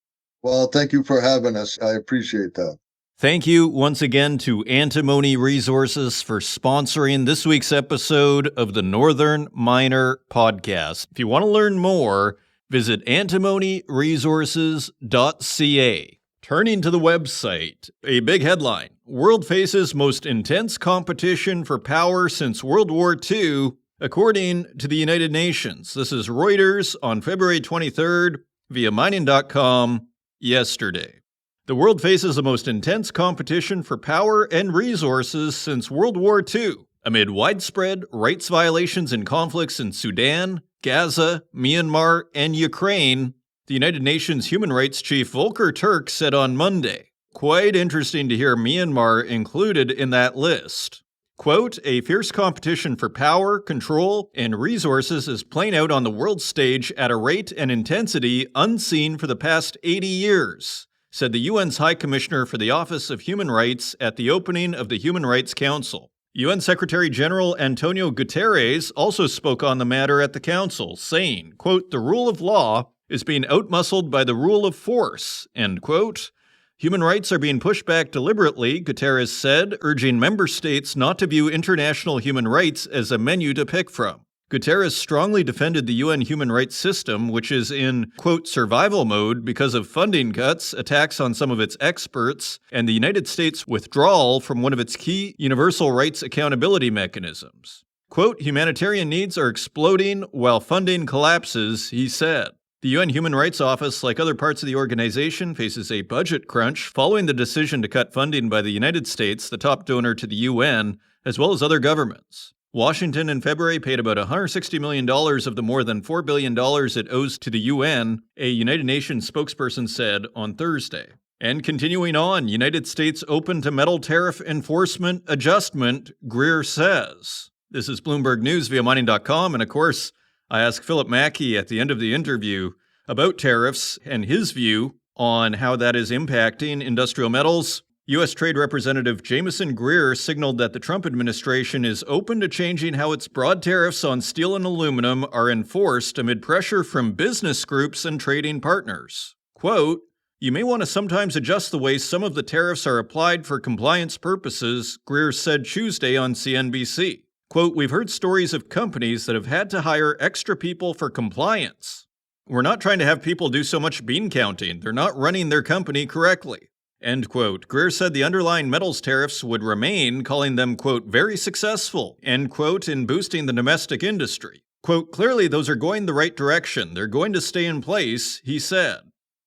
Well, thank you for having us. I appreciate that. Thank you once again to Antimony Resources for sponsoring this week's episode of the Northern Miner Podcast. If you want to learn more, visit antimonyresources.ca. Turning to the website, a big headline: World faces most intense competition for power since World War II, according to the United Nations. This is Reuters on February 23rd via mining.com yesterday. The world faces the most intense competition for power and resources since World War II, amid widespread rights violations and conflicts in Sudan, Gaza, Myanmar, and Ukraine, the United Nations Human Rights Chief Volker Turk said on Monday. Quite interesting to hear Myanmar included in that list. Quote, a fierce competition for power, control, and resources is playing out on the world stage at a rate and intensity unseen for the past 80 years, said the UN's High Commissioner for the Office of Human Rights at the opening of the Human Rights Council. UN Secretary General Antonio Guterres also spoke on the matter at the Council, saying, quote, the rule of law is being outmuscled by the rule of force, end quote. Human rights are being pushed back deliberately, Guterres said, urging member states not to view international human rights as a menu to pick from. Guterres strongly defended the UN human rights system, which is in, quote, survival mode because of funding cuts, attacks on some of its experts, and the United States' withdrawal from one of its key universal rights accountability mechanisms. Quote, humanitarian needs are exploding while funding collapses, he said. The UN Human Rights Office, like other parts of the organization, faces a budget crunch following the decision to cut funding by the United States, the top donor to the UN, as well as other governments. Washington in February paid about $160 million of the more than $4 billion it owes to the UN, a United Nations spokesperson said on Thursday. And continuing on, United States open to metal tariff enforcement adjustment, Greer says. This is Bloomberg News via mining.com, and of course, I asked Phillip Mackey at the end of the interview about tariffs and his view on how that is impacting industrial metals. U.S. Trade Representative Jameson Greer signaled that the Trump administration is open to changing how its broad tariffs on steel and aluminum are enforced amid pressure from business groups and trading partners. Quote, you may want to sometimes adjust the way some of the tariffs are applied for compliance purposes, Greer said Tuesday on CNBC. Quote, we've heard stories of companies that have had to hire extra people for compliance. We're not trying to have people do so much bean counting. They're not running their company correctly. End quote. Greer said the underlying metals tariffs would remain, calling them, quote, very successful, end quote, in boosting the domestic industry. Quote, clearly those are going the right direction. They're going to stay in place, he said.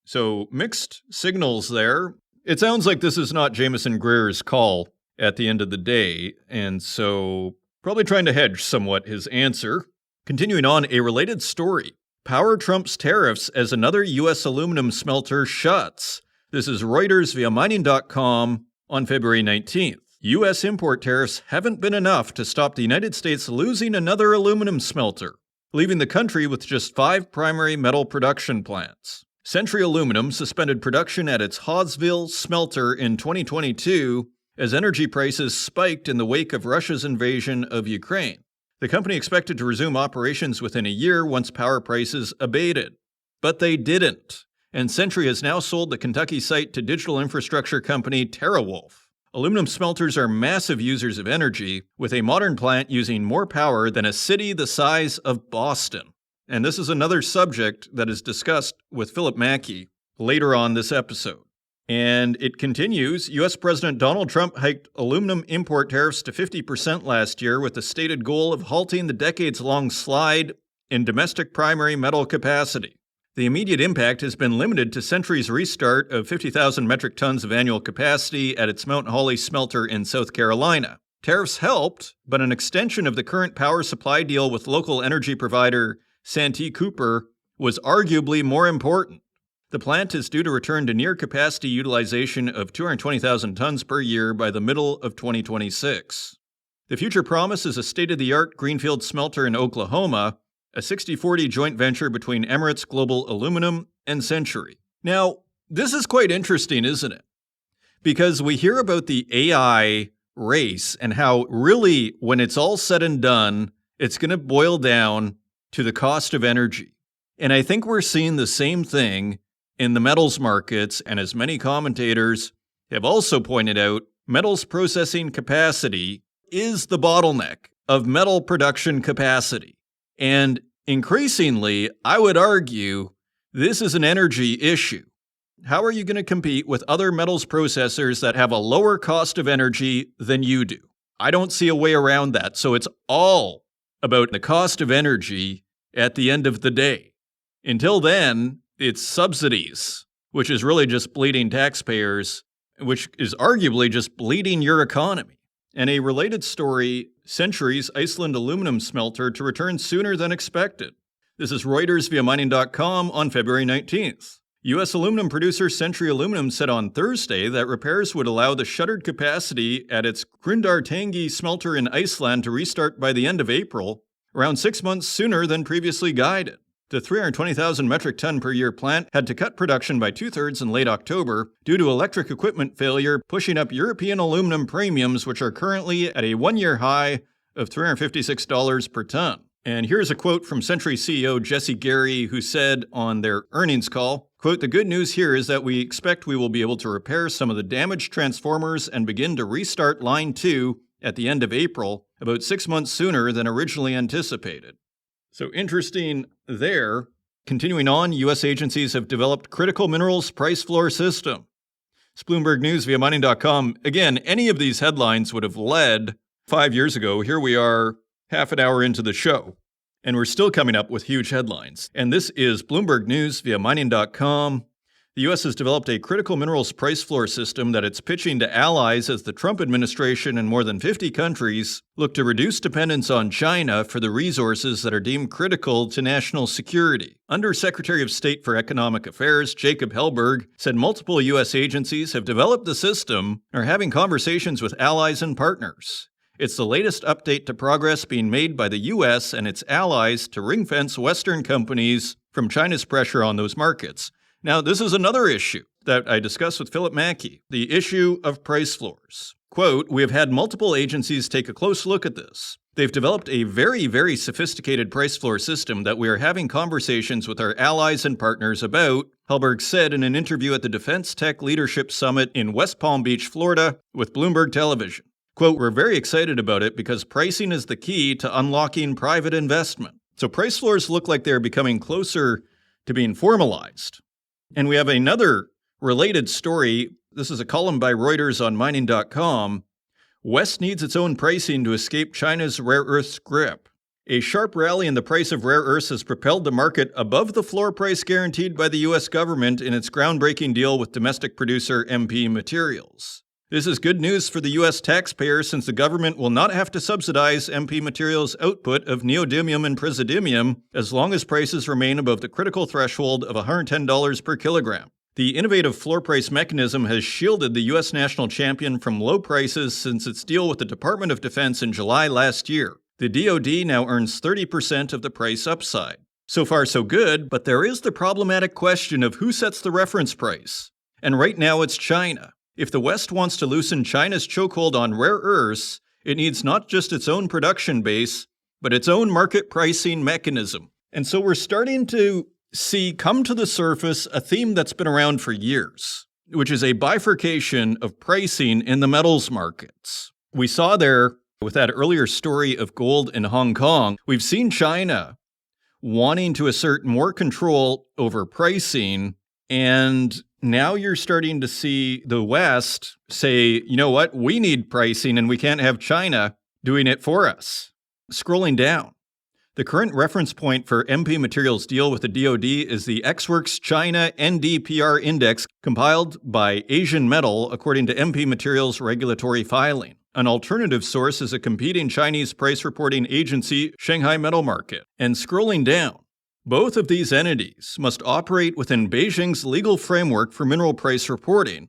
So mixed signals there. It sounds like this is not Jameson Greer's call at the end of the day. And so probably trying to hedge somewhat his answer. Continuing on, a related story. Power trumps tariffs as another U.S. aluminum smelter shuts. This is Reuters via mining.com on February 19th. U.S. import tariffs haven't been enough to stop the United States losing another aluminum smelter, leaving the country with just 5 primary metal production plants. Century Aluminum suspended production at its Hawesville smelter in 2022 as energy prices spiked in the wake of Russia's invasion of Ukraine. The company expected to resume operations within a year once power prices abated. But they didn't, and Century has now sold the Kentucky site to digital infrastructure company TeraWulf. Aluminum smelters are massive users of energy, with a modern plant using more power than a city the size of Boston. And this is another subject that is discussed with Phillip Mackey later on this episode. And it continues. U.S. President Donald Trump hiked aluminum import tariffs to 50% last year with the stated goal of halting the decades-long slide in domestic primary metal capacity. The immediate impact has been limited to Century's restart of 50,000 metric tons of annual capacity at its Mount Holly smelter in South Carolina. Tariffs helped, but an extension of the current power supply deal with local energy provider Santee Cooper was arguably more important. The plant is due to return to near-capacity utilization of 220,000 tons per year by the middle of 2026. The future promise is a state-of-the-art greenfield smelter in Oklahoma, a 60-40 joint venture between Emirates Global Aluminum and Century. Now, this is quite interesting, isn't it? Because we hear about the AI race and how really, when it's all said and done, it's going to boil down to the cost of energy. And I think we're seeing the same thing in the metals markets, and as many commentators have also pointed out, metals processing capacity is the bottleneck of metal production capacity. And increasingly, I would argue, this is an energy issue. How are you going to compete with other metals processors that have a lower cost of energy than you do? I don't see a way around that. So it's all about the cost of energy at the end of the day. Until then, it's subsidies, which is really just bleeding taxpayers, which is arguably just bleeding your economy. And a related story, Century's Iceland aluminum smelter to return sooner than expected. This is Reuters via mining.com on February 19th. U.S. aluminum producer Century Aluminum said on Thursday that repairs would allow the shuttered capacity at its Grundartangi smelter in Iceland to restart by the end of April, around 6 months sooner than previously guided. The 320,000 metric ton per year plant had to cut production by 2/3 in late October due to electric equipment failure, pushing up European aluminum premiums, which are currently at a 1-year high of $356 per ton. And here's a quote from Century CEO Jesse Gary, who said on their earnings call, quote, "The good news here is that we expect we will be able to repair some of the damaged transformers and begin to restart line 2 at the end of April, about 6 months sooner than originally anticipated." So interesting there. Continuing on, U.S. agencies have developed critical minerals price floor system. It's Bloomberg News via mining.com. Again, any of these headlines would have led 5 years ago. Here we are half an hour into the show, and we're still coming up with huge headlines. And this is Bloomberg News via mining.com. The U.S. has developed a critical minerals price floor system that it's pitching to allies as the Trump administration and more than 50 countries look to reduce dependence on China for the resources that are deemed critical to national security. Under Secretary of State for Economic Affairs Jacob Hellberg said multiple U.S. agencies have developed the system and are having conversations with allies and partners. It's the latest update to progress being made by the U.S. and its allies to ring-fence Western companies from China's pressure on those markets. Now, this is another issue that I discussed with Phillip Mackey, the issue of price floors. Quote, "We have had multiple agencies take a close look at this. They've developed a very, very sophisticated price floor system that we are having conversations with our allies and partners about," Hellberg said in an interview at the Defense Tech Leadership Summit in West Palm Beach, Florida, with Bloomberg Television. Quote, "We're very excited about it because pricing is the key to unlocking private investment." So price floors look like they're becoming closer to being formalized. And we have another related story. This is a column by Reuters on mining.com. West needs its own pricing to escape China's rare earths grip. A sharp rally in the price of rare earths has propelled the market above the floor price guaranteed by the U.S. government in its groundbreaking deal with domestic producer MP Materials. This is good news for the U.S. taxpayer since the government will not have to subsidize MP Materials' output of neodymium and praseodymium as long as prices remain above the critical threshold of $110 per kilogram. The innovative floor price mechanism has shielded the U.S. national champion from low prices since its deal with the Department of Defense in July last year. The DoD now earns 30% of the price upside. So far so good, but there is the problematic question of who sets the reference price. And right now it's China. If the West wants to loosen China's chokehold on rare earths, it needs not just its own production base, but its own market pricing mechanism. And so we're starting to see come to the surface a theme that's been around for years, which is a bifurcation of pricing in the metals markets. We saw there with that earlier story of gold in Hong Kong, we've seen China wanting to assert more control over pricing, and now you're starting to see the West say, you know what, we need pricing and we can't have China doing it for us. Scrolling down, the current reference point for MP Materials' deal with the DoD is the XWorks China NdPr Index compiled by Asian Metal according to MP Materials' regulatory filing. An alternative source is a competing Chinese price reporting agency, Shanghai Metal Market. And scrolling down, both of these entities must operate within Beijing's legal framework for mineral price reporting,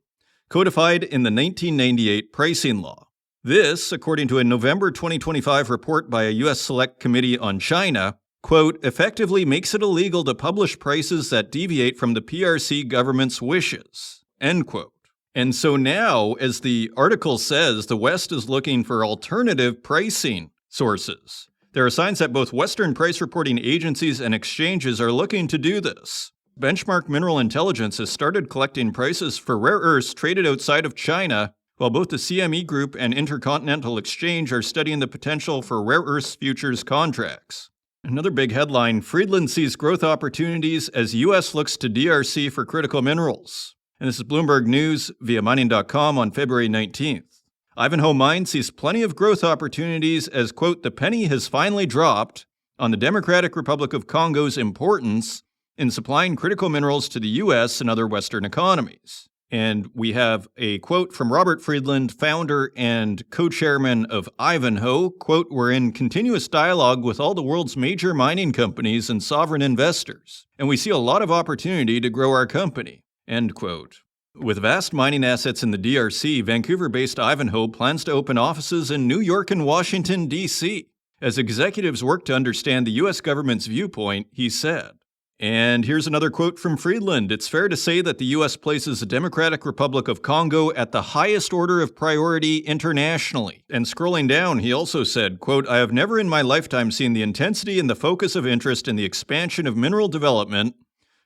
codified in the 1998 pricing law. This, according to a November 2025 report by a U.S. Select Committee on China, quote, effectively makes it illegal to publish prices that deviate from the PRC government's wishes, end quote. And so now, as the article says, the West is looking for alternative pricing sources. There are signs that both Western price reporting agencies and exchanges are looking to do this. Benchmark Mineral Intelligence has started collecting prices for rare earths traded outside of China, while both the CME Group and Intercontinental Exchange are studying the potential for rare earths futures contracts. Another big headline, Friedland sees growth opportunities as U.S. looks to DRC for critical minerals. And this is Bloomberg News via mining.com on February 19th. Ivanhoe Mines sees plenty of growth opportunities as, quote, the penny has finally dropped on the Democratic Republic of Congo's importance in supplying critical minerals to the U.S. and other Western economies. And we have a quote from Robert Friedland, founder and co-chairman of Ivanhoe, quote, we're in continuous dialogue with all the world's major mining companies and sovereign investors, and we see a lot of opportunity to grow our company, end quote. With vast mining assets in the DRC, Vancouver-based Ivanhoe plans to open offices in New York and Washington, D.C. As executives work to understand the U.S. government's viewpoint, he said. And here's another quote from Friedland. It's fair to say that the U.S. places the Democratic Republic of Congo at the highest order of priority internationally. And scrolling down, he also said, quote, I have never in my lifetime seen the intensity and the focus of interest in the expansion of mineral development,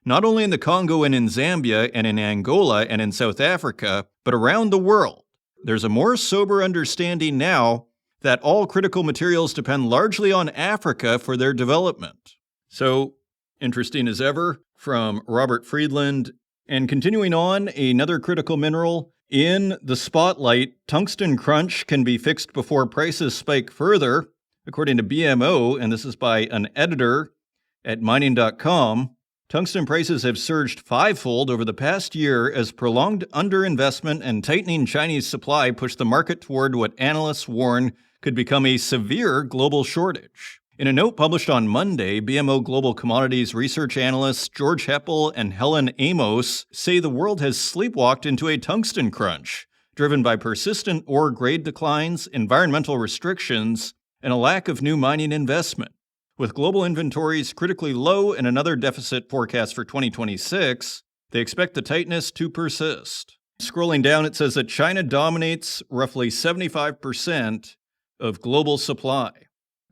not only in the Congo and in Zambia and in Angola and in South Africa, but around the world. There's a more sober understanding now that all critical materials depend largely on Africa for their development. So, interesting as ever from Robert Friedland. And continuing on, another critical mineral in the spotlight, tungsten crunch can be fixed before prices spike further, according to BMO, and this is by an editor at mining.com. Tungsten prices have surged fivefold over the past year as prolonged underinvestment and tightening Chinese supply push the market toward what analysts warn could become a severe global shortage. In a note published on Monday, BMO Global Commodities research analysts George Heppel and Helen Amos say the world has sleepwalked into a tungsten crunch, driven by persistent ore grade declines, environmental restrictions, and a lack of new mining investment. With global inventories critically low and another deficit forecast for 2026, they expect the tightness to persist. Scrolling down, it says that China dominates roughly 75% of global supply.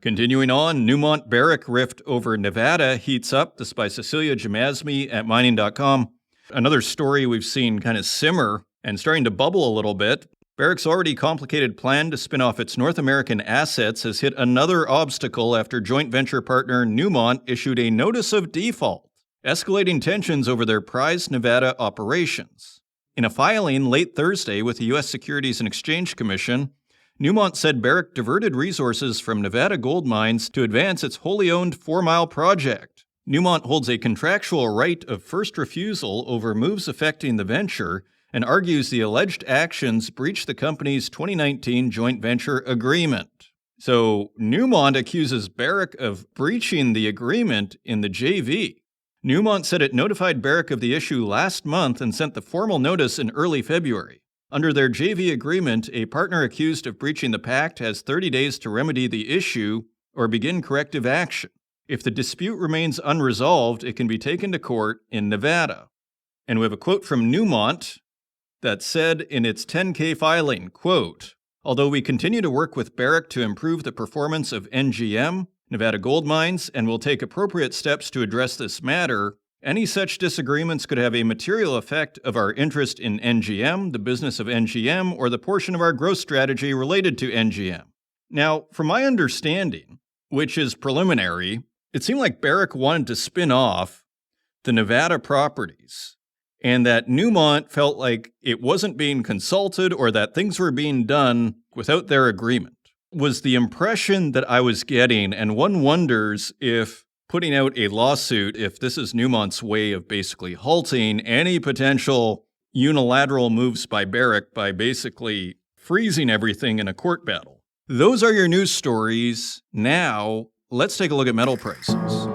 Continuing on, Newmont Barrick rift over Nevada heats up. This by Cecilia Jamasmi at mining.com. Another story we've seen kind of simmer and starting to bubble a little bit. Barrick's already complicated plan to spin off its North American assets has hit another obstacle after joint venture partner Newmont issued a notice of default, escalating tensions over their prized Nevada operations. In a filing late Thursday with the U.S. Securities and Exchange Commission, Newmont said Barrick diverted resources from Nevada gold mines to advance its wholly owned 4 Mile project. Newmont holds a contractual right of first refusal over moves affecting the venture, and argues the alleged actions breached the company's 2019 joint venture agreement. So Newmont accuses Barrick of breaching the agreement in the JV. Newmont said it notified Barrick of the issue last month and sent the formal notice in early February. Under their JV agreement, a partner accused of breaching the pact has 30 days to remedy the issue or begin corrective action. If the dispute remains unresolved, it can be taken to court in Nevada. And we have a quote from Newmont that said in its 10-K filing, quote, "Although we continue to work with Barrick to improve the performance of NGM, Nevada Gold Mines, and will take appropriate steps to address this matter, any such disagreements could have a material effect of our interest in NGM, the business of NGM, or the portion of our growth strategy related to NGM." Now, from my understanding, which is preliminary, it seemed like Barrick wanted to spin off the Nevada properties, and that Newmont felt like it wasn't being consulted or that things were being done without their agreement, was the impression that I was getting, and one wonders if putting out a lawsuit, if this is Newmont's way of basically halting any potential unilateral moves by Barrick by basically freezing everything in a court battle. Those are your news stories. Now, let's take a look at metal prices.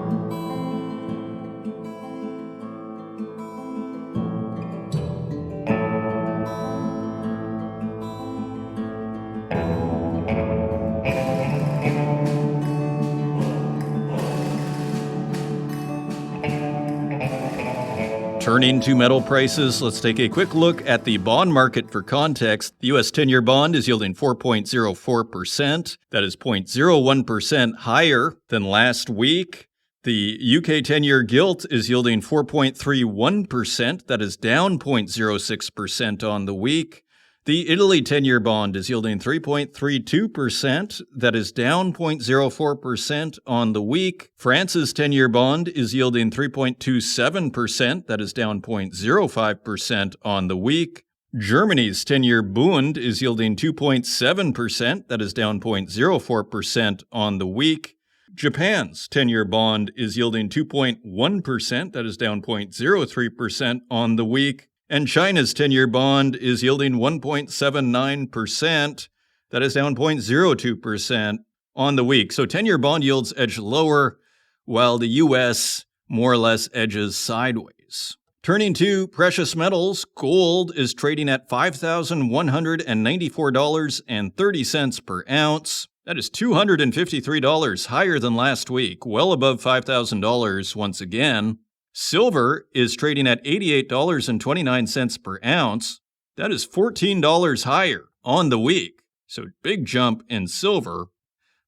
Turning to metal prices, let's take a quick look at the bond market for context. The U.S. 10-year bond is yielding 4.04%. That is 0.01% higher than last week. The UK 10-year gilt is yielding 4.31%. That is down 0.06% on the week. The Italy 10-year bond is yielding 3.32%. That is down 0.04% on the week. France's 10-year bond is yielding 3.27%. That is down 0.05% on the week. Germany's 10-year Bund is yielding 2.7%. That is down 0.04% on the week. Japan's 10-year bond is yielding 2.1%. That is down 0.03% on the week. And China's 10-year bond is yielding 1.79%. That is down 0.02% on the week. So 10-year bond yields edge lower, while the U.S. more or less edges sideways. Turning to precious metals, gold is trading at $5,194.30 per ounce. That is $253 higher than last week, well above $5,000 once again. Silver is trading at $88.29 per ounce. That is $14 higher on the week. So big jump in silver.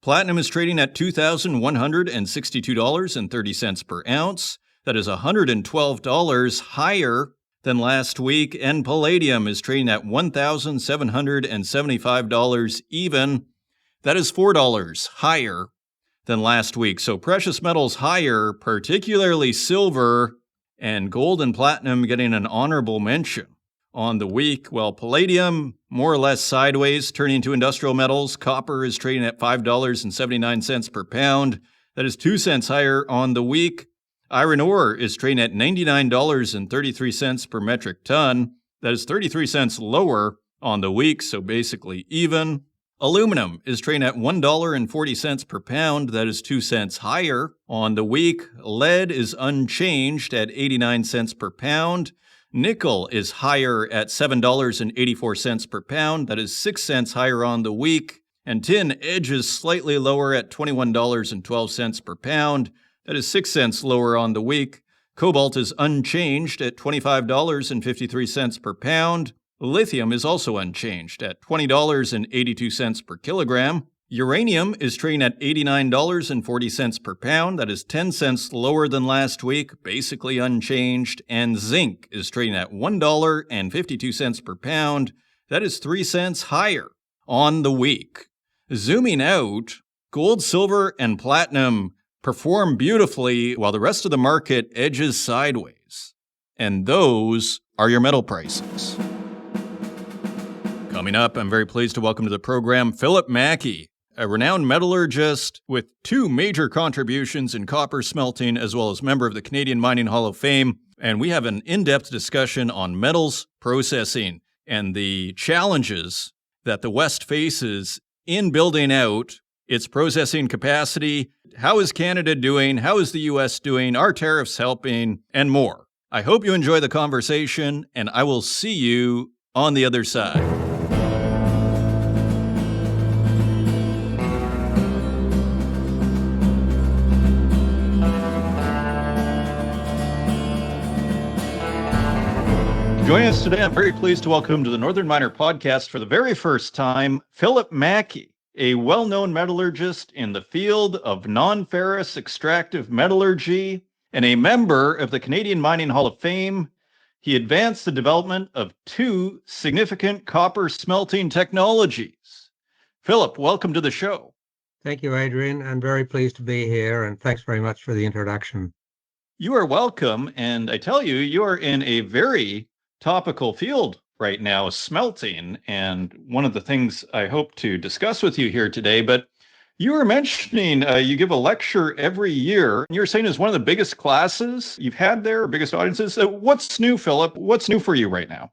Platinum is trading at $2,162.30 per ounce. That is $112 higher than last week. And palladium is trading at $1,775 even. That is $4 higher than last week. So precious metals higher, particularly silver, and gold and platinum getting an honorable mention on the week, while palladium more or less sideways. Turning to industrial metals, copper is trading at $5.79 per pound. That is 2 cents higher on the week. Iron ore is trading at $99.33 per metric ton. That is 33 cents lower on the week, so basically even. Aluminum is trading at $1.40 per pound. That is 2 cents higher on the week. Lead is unchanged at 89 cents per pound. Nickel is higher at $7.84 per pound. That is 6 cents higher on the week. And tin edges slightly lower at $21.12 per pound. That is 6 cents lower on the week. Cobalt is unchanged at $25.53 per pound. Lithium is also unchanged at $20.82 per kilogram. Uranium is trading at $89.40 per pound. That is 10 cents lower than last week, basically unchanged. And zinc is trading at $1.52 per pound. That is 3 cents higher on the week. Zooming out, gold, silver, and platinum perform beautifully while the rest of the market edges sideways. And those are your metal prices. Coming up, I'm very pleased to welcome to the program Phillip Mackey, a renowned metallurgist with 2 major contributions in copper smelting, as well as member of the Canadian Mining Hall of Fame. and we have an in-depth discussion on metals processing and the challenges that the West faces in building out its processing capacity. How is Canada doing? How is the U.S. doing? Are tariffs helping? And more. I hope you enjoy the conversation, and I will see you on the other side. Joining us today, I'm very pleased to welcome to the Northern Miner podcast for the very first time, Phillip Mackey, a well-known metallurgist in the field of non-ferrous extractive metallurgy and a member of the Canadian Mining Hall of Fame. He advanced the development of two significant copper smelting technologies. Phillip, welcome to the show. Thank you, Adrian. I'm very pleased to be here, and thanks very much for the introduction. You are welcome, and I tell you, you are in a very topical field right now, smelting, and one of the things I hope to discuss with you here today. But you were mentioning you give a lecture every year, and you're saying it's one of the biggest classes you've had there, or biggest audiences. What's new, Phillip? What's new for you right now?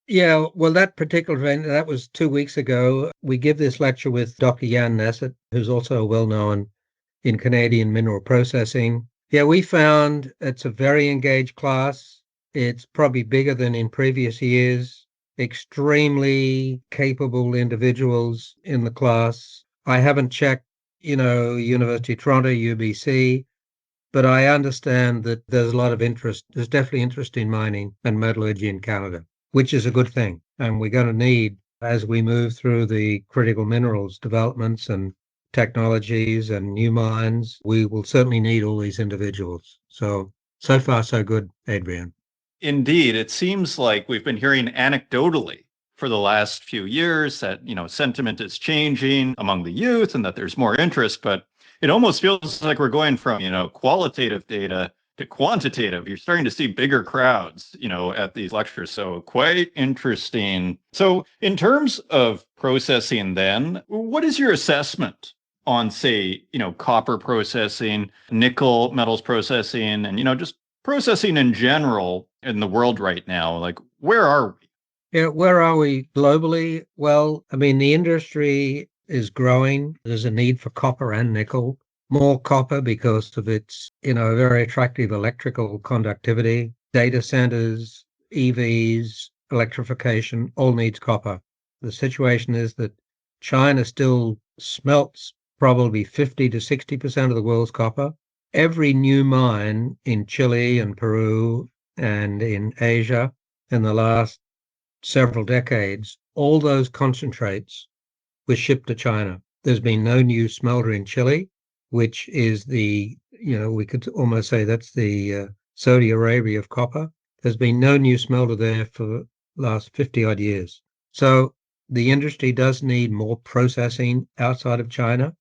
Yeah, well, that particular event, that was 2 weeks ago. We give this lecture with Dr. Jan Nesset, who's also well-known in Canadian mineral processing. Yeah, we found it's a very engaged class. It's probably bigger than in previous years, extremely capable individuals in the class. I haven't checked, University of Toronto, UBC, but I understand that there's a lot of interest. There's definitely interest in mining and metallurgy in Canada, which is a good thing. And we're going to need, as we move through the critical minerals developments and technologies and new mines, we will certainly need all these individuals. So far, so good, Adrian. Indeed, it seems like we've been hearing anecdotally for the last few years that, sentiment is changing among the youth and that there's more interest, but it almost feels like we're going from, qualitative data to quantitative. You're starting to see bigger crowds, at these lectures. So quite interesting. So in terms of processing then, what is your assessment on, say, copper processing, nickel metals processing, and, just processing in general in the world right now? Like, where are we? Yeah, where are we globally? Well, the industry is growing. There's a need for copper and nickel. More copper because of its, very attractive electrical conductivity. Data centers, EVs, electrification, all needs copper. The situation is that China still smelts probably 50 to 60% of the world's copper. Every new mine in Chile and Peru and in Asia in the last several decades, all those concentrates were shipped to China. There's been no new smelter in Chile, which is we could almost say that's the Saudi Arabia of copper. There's been no new smelter there for the last 50 odd years. So the industry does need more processing outside of China.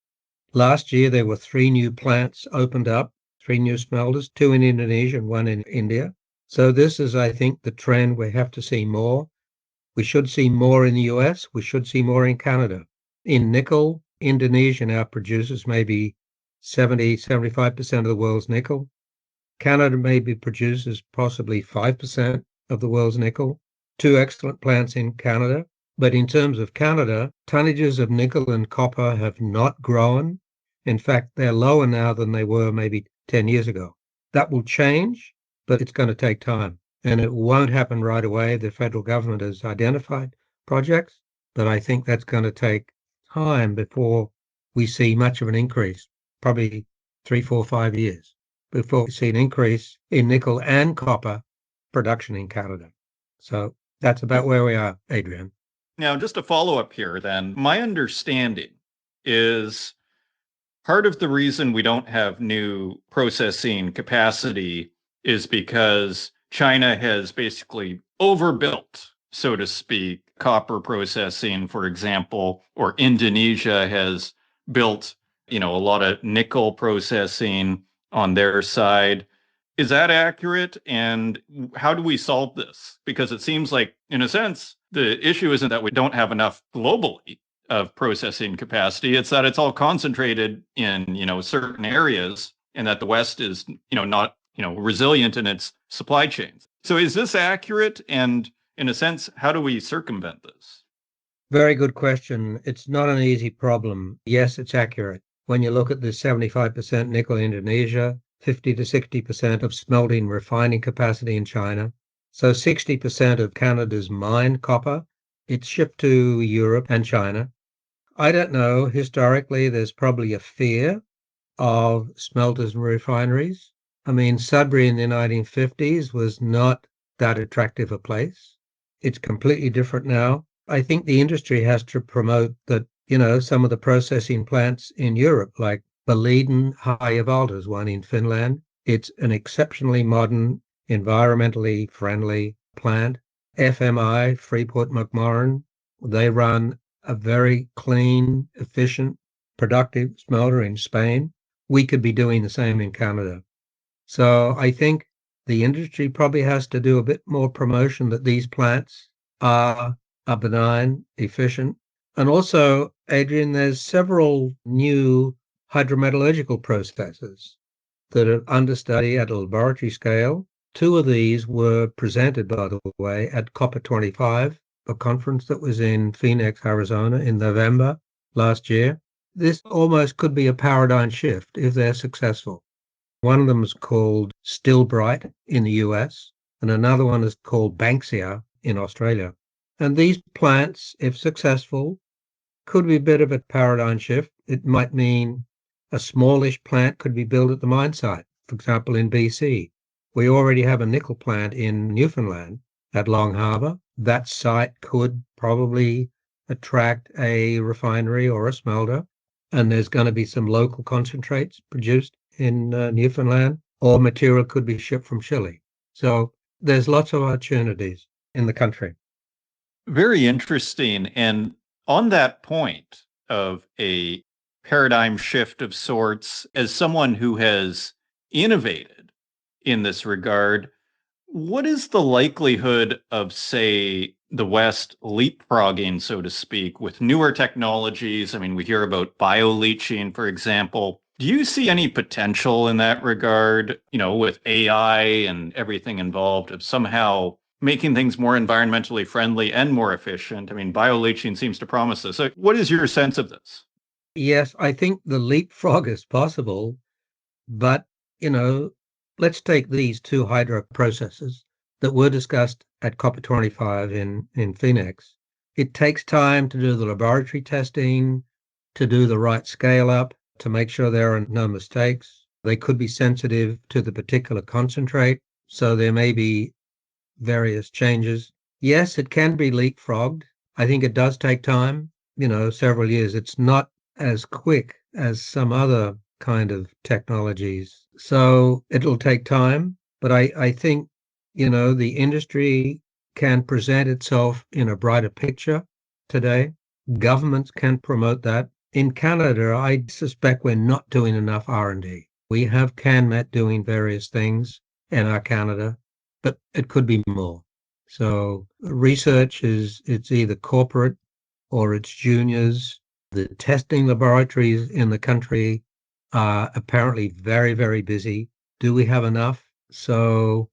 Last year, there were 3 new plants opened up, 3 new smelters, 2 in Indonesia and 1 in India. So this is, I think, the trend. We have to see more. We should see more in the US. We should see more in Canada. In nickel, Indonesia now produces maybe 70, 75% of the world's nickel. Canada maybe produces possibly 5% of the world's nickel. 2 excellent plants in Canada. But in terms of Canada, tonnages of nickel and copper have not grown. In fact, they're lower now than they were maybe 10 years ago. That will change, but it's going to take time. And it won't happen right away. The federal government has identified projects, but I think that's going to take time before we see much of an increase, probably 3, 4, 5 years, before we see an increase in nickel and copper production in Canada. So that's about where we are, Adrian. Now, just a follow-up here then. My understanding is part of the reason we don't have new processing capacity is because China has basically overbuilt, so to speak, copper processing, for example, or Indonesia has built, a lot of nickel processing on their side. Is that accurate? And how do we solve this? Because it seems like, in a sense, the issue isn't that we don't have enough globally of processing capacity. It's that it's all concentrated in, certain areas, and that the West is, not resilient in its supply chains. So is this accurate? And in a sense, how do we circumvent this? Very good question. It's not an easy problem. Yes, it's accurate. When you look at the 75% nickel in Indonesia, 50 to 60% of smelting refining capacity in China, so 60% of Canada's mined copper, it's shipped to Europe and China. I don't know. Historically, there's probably a fear of smelters and refineries. I mean, Sudbury in the 1950s was not that attractive a place. It's completely different now. I think the industry has to promote that, some of the processing plants in Europe, like Boliden Harjavalta's one in Finland, it's an exceptionally modern, environmentally friendly plant. FMI, Freeport McMoran, they run a very clean, efficient, productive smelter in Spain. We could be doing the same in Canada. So I think the industry probably has to do a bit more promotion that these plants are benign, efficient. And also, Adrian, there's several new hydrometallurgical processes that are understudy at a laboratory scale. Two of these were presented, by the way, at COP25, a conference that was in Phoenix, Arizona in November last year. This almost could be a paradigm shift if they're successful. One of them is called Stillbright in the US, and another one is called Banksia in Australia. And these plants, if successful, could be a bit of a paradigm shift. It might mean a smallish plant could be built at the mine site, for example, in BC. We already have a nickel plant in Newfoundland at Long Harbour. That site could probably attract a refinery or a smelter, and there's going to be some local concentrates produced in Newfoundland, or material could be shipped from Chile. So there's lots of opportunities in the country. Very interesting. And on that point of a paradigm shift of sorts, as someone who has innovated in this regard, what is the likelihood of, say, the West leapfrogging, so to speak, with newer technologies? I mean, we hear about bioleaching, for example. Do you see any potential in that regard, with AI and everything involved, of somehow making things more environmentally friendly and more efficient? I mean, bioleaching seems to promise this. So what is your sense of this? Yes, I think the leapfrog is possible, but, let's take these two hydro processes that were discussed at COP25 in Phoenix. It takes time to do the laboratory testing, to do the right scale up, to make sure there are no mistakes. They could be sensitive to the particular concentrate, so there may be various changes. Yes, it can be leapfrogged. I think it does take time, several years. It's not as quick as some other kind of technologies. So it'll take time, but I think, the industry can present itself in a brighter picture today. Governments can promote that. In Canada, I suspect we're not doing enough R&D. We have CanMet doing various things in our Canada, but it could be more. So research it's either corporate or it's juniors. The testing laboratories in the country are apparently very, very busy. Do we have enough? So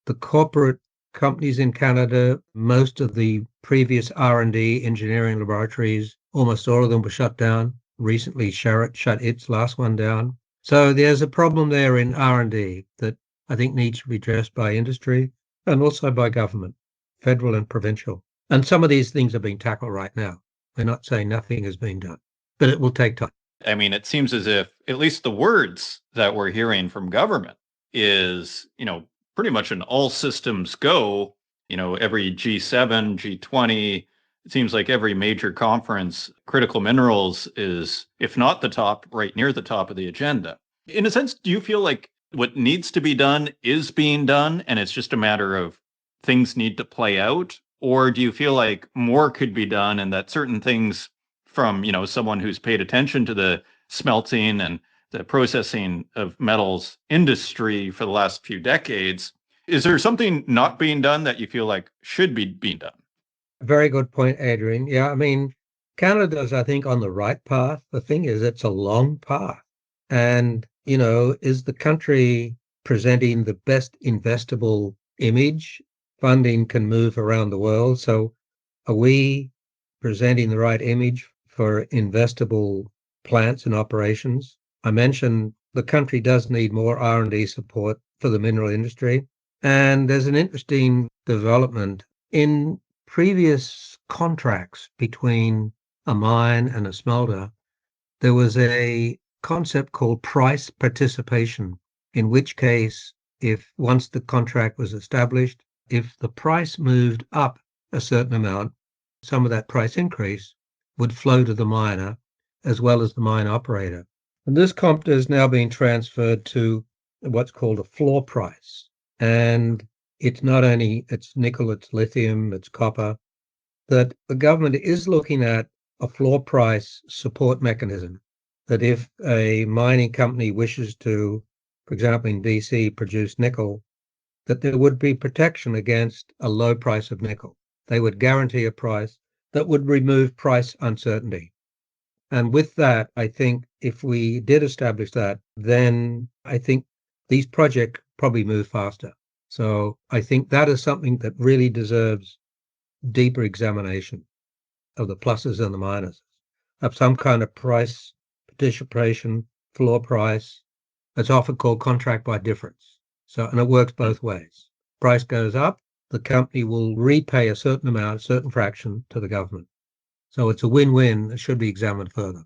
the corporate companies in Canada, most of the previous R&D engineering laboratories, almost all of them were shut down. Recently, Sherritt shut its last one down. So there's a problem there in R&D that I think needs to be addressed by industry and also by government, federal and provincial. And some of these things are being tackled right now. We're not saying nothing has been done, but it will take time. I mean, it seems as if at least the words that we're hearing from government is, pretty much an all systems go. Every G7, G20, it seems like every major conference, critical minerals is, if not the top, right near the top of the agenda. In a sense, do you feel like what needs to be done is being done and it's just a matter of things need to play out? Or do you feel like more could be done and that certain things from, someone who's paid attention to the smelting and the processing of metals industry for the last few decades, is there something not being done that you feel like should be being done? Very good point, Adrian. Yeah, I mean, Canada's, I think, on the right path. The thing is, it's a long path. And, is the country presenting the best investable image. Funding can move around the world. So are we presenting the right image for investable plants and operations? I mentioned the country does need more R&D support for the mineral industry. And there's an interesting development in previous contracts between a mine and a smelter. There was a concept called price participation, in which case, if once the contract was established, if the price moved up a certain amount, some of that price increase would flow to the miner as well as the mine operator. And this concept is now being transferred to what's called a floor price. And it's not only it's nickel, it's lithium, it's copper, that the government is looking at a floor price support mechanism, that if a mining company wishes to, for example, in BC, produce nickel, that there would be protection against a low price of nickel. They would guarantee a price that would remove price uncertainty. And with that, I think if we did establish that, then I think these projects probably move faster. So I think that is something that really deserves deeper examination of the pluses and the minuses of some kind of price participation, floor price. It's often called contract by difference. So, and it works both ways. Price goes up, the company will repay a certain amount, a certain fraction to the government. So it's a win-win. It should be examined further.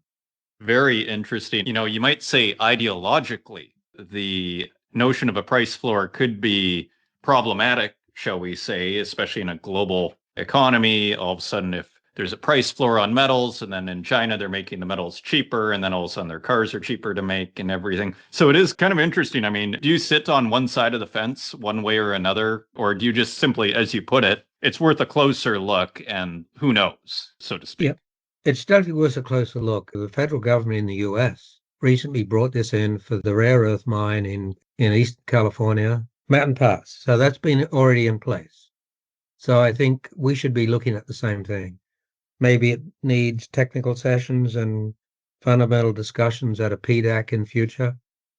Very interesting. You might say ideologically, the notion of a price floor could be problematic, shall we say, especially in a global economy. All of a sudden, if there's a price floor on metals, and then in China, they're making the metals cheaper, and then all of a sudden their cars are cheaper to make and everything. So it is kind of interesting. I mean, do you sit on one side of the fence one way or another? Or do you just simply, as you put it, it's worth a closer look and who knows, so to speak? Yeah, it's definitely worth a closer look. The federal government in the US recently brought this in for the rare earth mine in Eastern California, Mountain Pass. So that's been already in place. So I think we should be looking at the same thing. Maybe it needs technical sessions and fundamental discussions at a PDAC in future,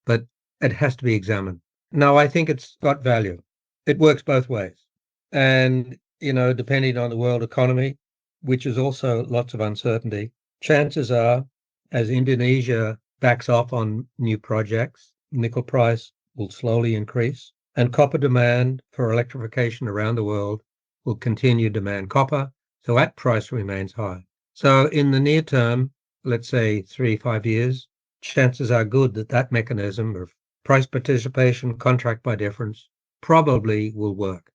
but it has to be examined. No, I think it's got value. It works both ways. And, depending on the world economy, which is also lots of uncertainty, chances are, as Indonesia backs off on new projects, nickel price will slowly increase, and copper demand for electrification around the world will continue to demand copper. So that price remains high. So in the near term, let's say 3-5 years, chances are good that that mechanism of price participation, contract by difference, probably will work.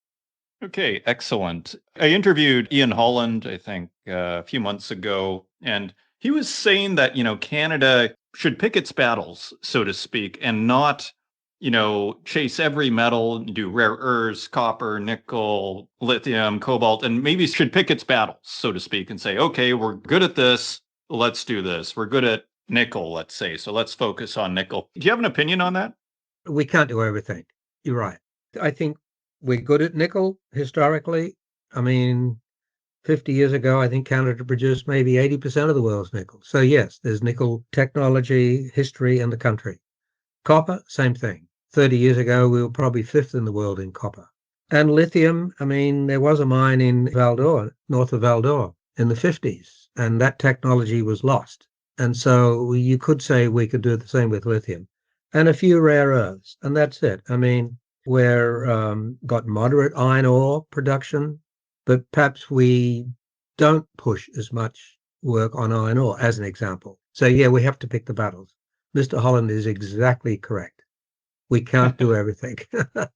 Okay, excellent. I interviewed Ian Holland, I think, a few months ago, and he was saying that, Canada should pick its battles, so to speak, and not, chase every metal, do rare earths, copper, nickel, lithium, cobalt, and maybe should pick its battles, so to speak, and say, okay, we're good at this, let's do this. We're good at nickel, let's say, so let's focus on nickel. Do you have an opinion on that? We can't do everything. You're right. I think we're good at nickel historically. I mean, 50 years ago, I think Canada produced maybe 80% of the world's nickel. So yes, there's nickel technology, history in the country. Copper, same thing. 30 years ago, we were probably fifth in the world in copper. And lithium, I mean, there was a mine in Val-d'Or, north of Val-d'Or, in the 50s, and that technology was lost. And so you could say we could do the same with lithium and a few rare earths, and that's it. I mean, we're got moderate iron ore production, but perhaps we don't push as much work on iron ore, as an example. So yeah, we have to pick the battles. Mr. Holland is exactly correct. We can't do everything.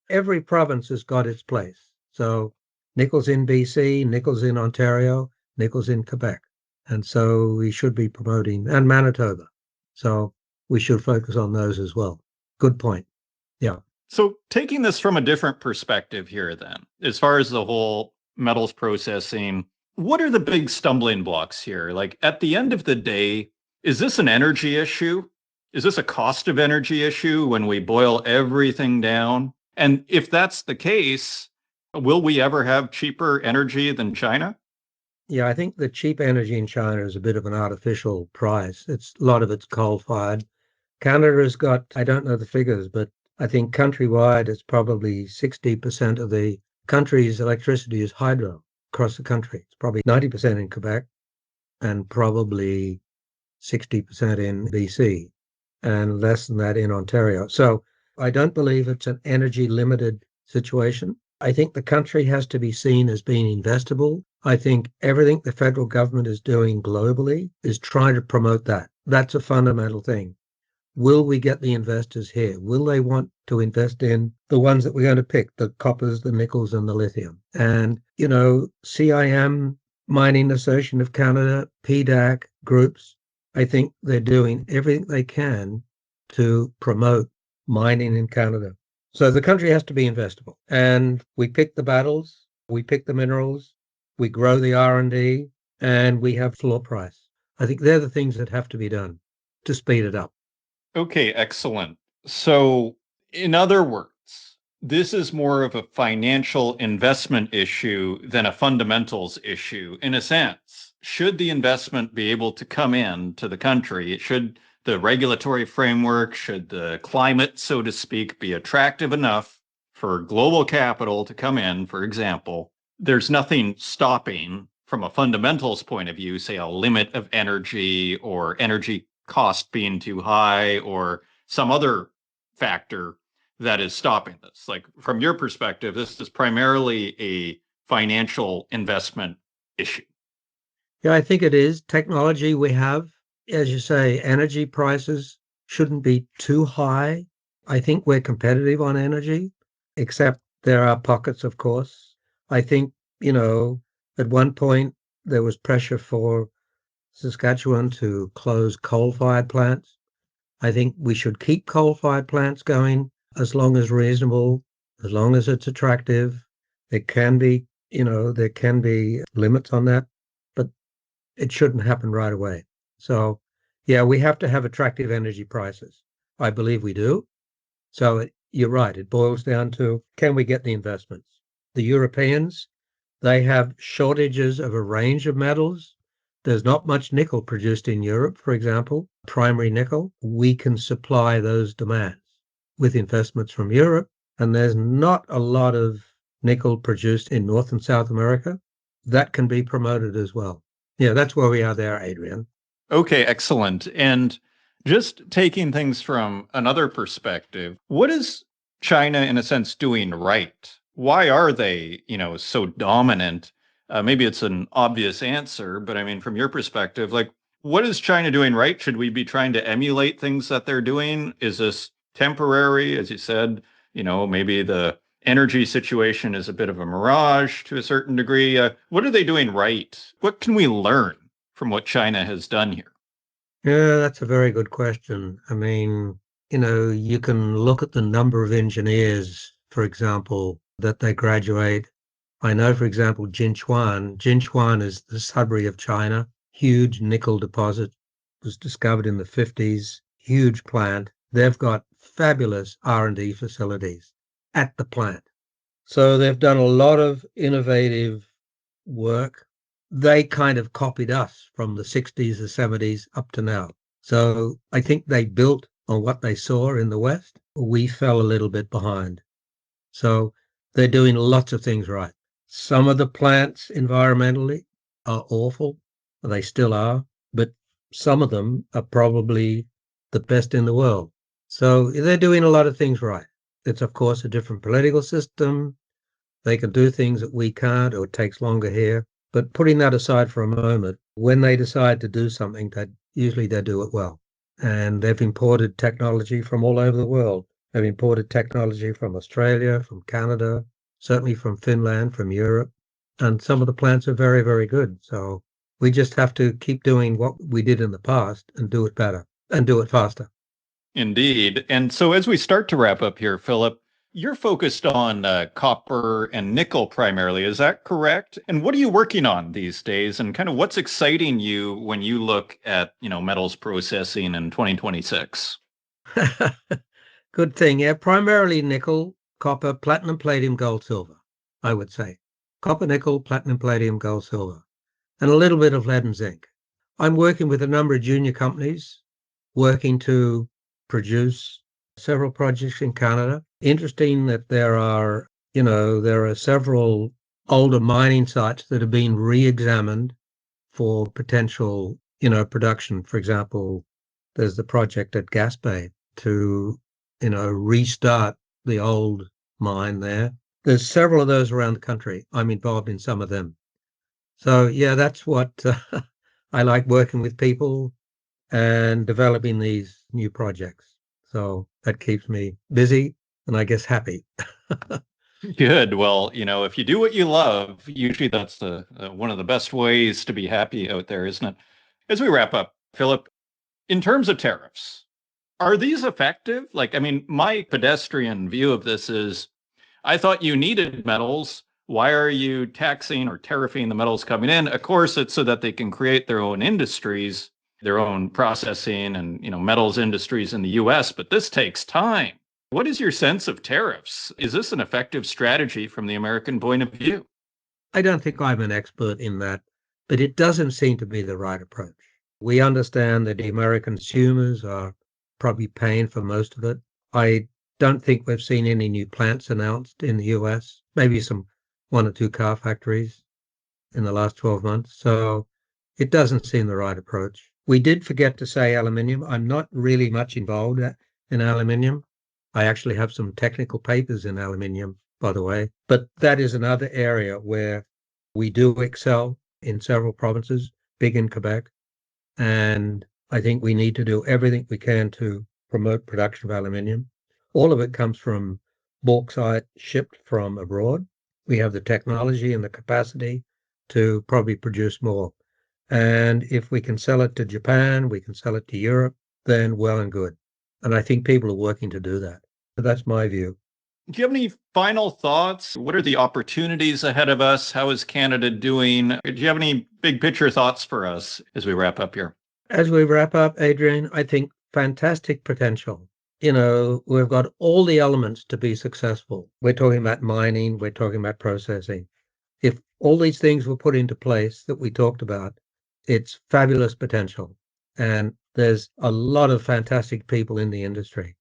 Every province has got its place. So nickel's in BC, nickel's in Ontario, nickel's in Quebec. And so we should be promoting, and Manitoba. So we should focus on those as well. Good point. Yeah. So taking this from a different perspective here, then, as far as the whole metals processing, what are the big stumbling blocks here? Like at the end of the day, is this an energy issue? Is this a cost of energy issue when we boil everything down? And if that's the case, will we ever have cheaper energy than China? Yeah, I think the cheap energy in China is a bit of an artificial price. A lot of it's coal-fired. Canada has got, I don't know the figures, but I think countrywide, it's probably 60% of the country's electricity is hydro across the country. It's probably 90% in Quebec and probably 60% in BC and less than that in Ontario. So I don't believe it's an energy limited situation. I think the country has to be seen as being investable. I think everything the federal government is doing globally is trying to promote that. That's a fundamental thing. Will we get the investors here? Will they want to invest in the ones that we're going to pick, the coppers, the nickels, and the lithium? And, CIM, Mining Association of Canada, PDAC groups, I think they're doing everything they can to promote mining in Canada. So the country has to be investable. And we pick the battles, we pick the minerals, we grow the R&D, and we have floor price. I think they're the things that have to be done to speed it up. Okay, excellent. So, in other words, this is more of a financial investment issue than a fundamentals issue in a sense. Should the investment be able to come in to the country, should the regulatory framework, should the climate, so to speak, be attractive enough for global capital to come in, for example, there's nothing stopping from a fundamentals point of view, say a limit of energy or energy cost being too high or some other factor that is stopping this. Like from your perspective, this is primarily a financial investment issue. Yeah, I think it is. Technology we have, as you say, energy prices shouldn't be too high. I think we're competitive on energy, except there are pockets, of course. I think, at one point there was pressure for Saskatchewan to close coal-fired plants. I think we should keep coal-fired plants going as long as reasonable, as long as it's attractive. There can be, limits on that, but it shouldn't happen right away. So, yeah, we have to have attractive energy prices. I believe we do. So you're right. It boils down to, can we get the investments? The Europeans, they have shortages of a range of metals. There's not much nickel produced in Europe, for example, primary nickel. We can supply those demands with investments from Europe. And there's not a lot of nickel produced in North and South America. That can be promoted as well. Yeah, that's where we are there, Adrian. Okay, excellent. And just taking things from another perspective, what is China, in a sense, doing right? Why are they, so dominant? Maybe it's an obvious answer, but I mean, from your perspective, like, what is China doing right? Should we be trying to emulate things that they're doing? Is this temporary? As you said, maybe the energy situation is a bit of a mirage to a certain degree. What are they doing right? What can we learn from what China has done here? Yeah, that's a very good question. I mean, you can look at the number of engineers, for example, that they graduate. I know, for example, Jinchuan. Jinchuan is the Sudbury of China. Huge nickel deposit, was discovered in the 50s. Huge plant. They've got fabulous R&D facilities at the plant. So they've done a lot of innovative work. They kind of copied us from the 60s, the 70s up to now. So I think they built on what they saw in the West. We fell a little bit behind. So they're doing lots of things right. Some of the plants environmentally are awful. They still are, but some of them are probably the best in the world. So they're doing a lot of things right. It's, of course, a different political system. They can do things that we can't, or it takes longer here. But putting that aside for a moment, when they decide to do something, usually they do it well. And they've imported technology from all over the world. They've imported technology from Australia, from Canada, certainly from Finland, from Europe. And some of the plants are very, very good. So we just have to keep doing what we did in the past and do it better and do it faster. Indeed. And so as we start to wrap up here, Philip, you're focused on copper and nickel primarily. Is that correct? And what are you working on these days? And kind of what's exciting you when you look at, metals processing in 2026? Good thing. Yeah, primarily nickel, copper, platinum, palladium, gold, silver, I would say. Copper, nickel, platinum, palladium, gold, silver, and a little bit of lead and zinc. I'm working with a number of junior companies working to produce several projects in Canada. Interesting that there are several older mining sites that have been re-examined for potential, production. For example, there's the project at Gaspé to, restart the old mine there. There's several of those around the country. I'm involved in some of them. So, yeah, that's what I like, working with people and developing these new projects. So that keeps me busy and I guess happy. Good. Well, if you do what you love, usually that's the one of the best ways to be happy out there, isn't it? As we wrap up, Philip, in terms of tariffs, are these effective? My pedestrian view of this is, I thought you needed metals. Why are you taxing or tariffing the metals coming in? Of course, it's so that they can create their own industries, their own processing and, metals industries in the US, but this takes time. What is your sense of tariffs? Is this an effective strategy from the American point of view? I don't think I'm an expert in that, but it doesn't seem to be the right approach. We understand that the American consumers are probably paying for most of it. I don't think we've seen any new plants announced in the US, maybe one or two car factories in the last 12 months. So it doesn't seem the right approach. We did forget to say aluminium. I'm not really much involved in aluminium. I actually have some technical papers in aluminium, by the way. But that is another area where we do excel in several provinces, big in Quebec. And I think we need to do everything we can to promote production of aluminium. All of it comes from bauxite shipped from abroad. We have the technology and the capacity to probably produce more. And if we can sell it to Japan, we can sell it to Europe, then well and good. And I think people are working to do that. So that's my view. Do you have any final thoughts? What are the opportunities ahead of us? How is Canada doing? Do you have any big picture thoughts for us as we wrap up here? As we wrap up, Adrian, I think fantastic potential. We've got all the elements to be successful. We're talking about mining, we're talking about processing. If all these things were put into place that we talked about, it's fabulous potential. And there's a lot of fantastic people in the industry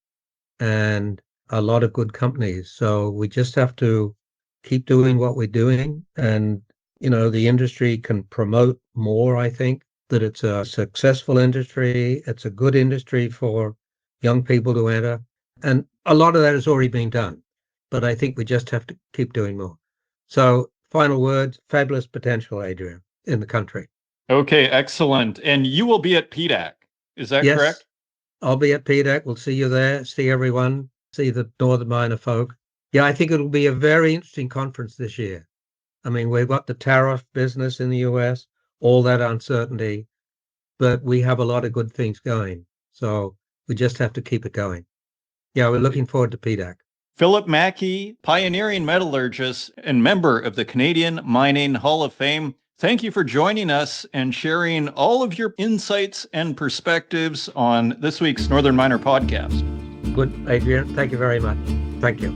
and a lot of good companies. So we just have to keep doing what we're doing. And, the industry can promote more, I think, that it's a successful industry. It's a good industry for young people to enter. And a lot of that has already been done. But I think we just have to keep doing more. So final words, fabulous potential, Adrian, in the country. Okay, excellent. And you will be at PDAC, is that Yes, correct? I'll be at PDAC. We'll see you there, see everyone, see the Northern Miner folk. Yeah, I think it'll be a very interesting conference this year. I mean, we've got the tariff business in the US, all that uncertainty, but we have a lot of good things going. So we just have to keep it going. Yeah, we're looking forward to PDAC. Phillip Mackey, pioneering metallurgist and member of the Canadian Mining Hall of Fame. Thank you for joining us and sharing all of your insights and perspectives on this week's Northern Miner podcast. Good, Adrian. Thank you very much. Thank you.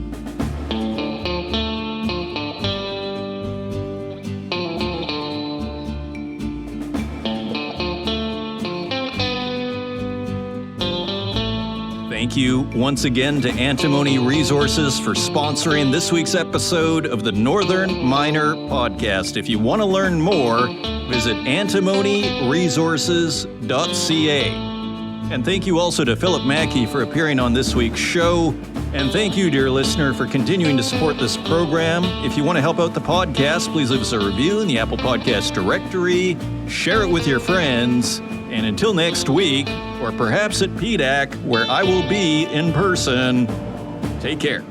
Thank you once again to Antimony Resources for sponsoring this week's episode of the Northern Miner Podcast. If you want to learn more, visit antimonyresources.ca. And thank you also to Phillip Mackey for appearing on this week's show. And thank you, dear listener, for continuing to support this program. If you want to help out the podcast, please leave us a review in the Apple Podcast directory, share it with your friends. And until next week, or perhaps at PDAC, where I will be in person, take care.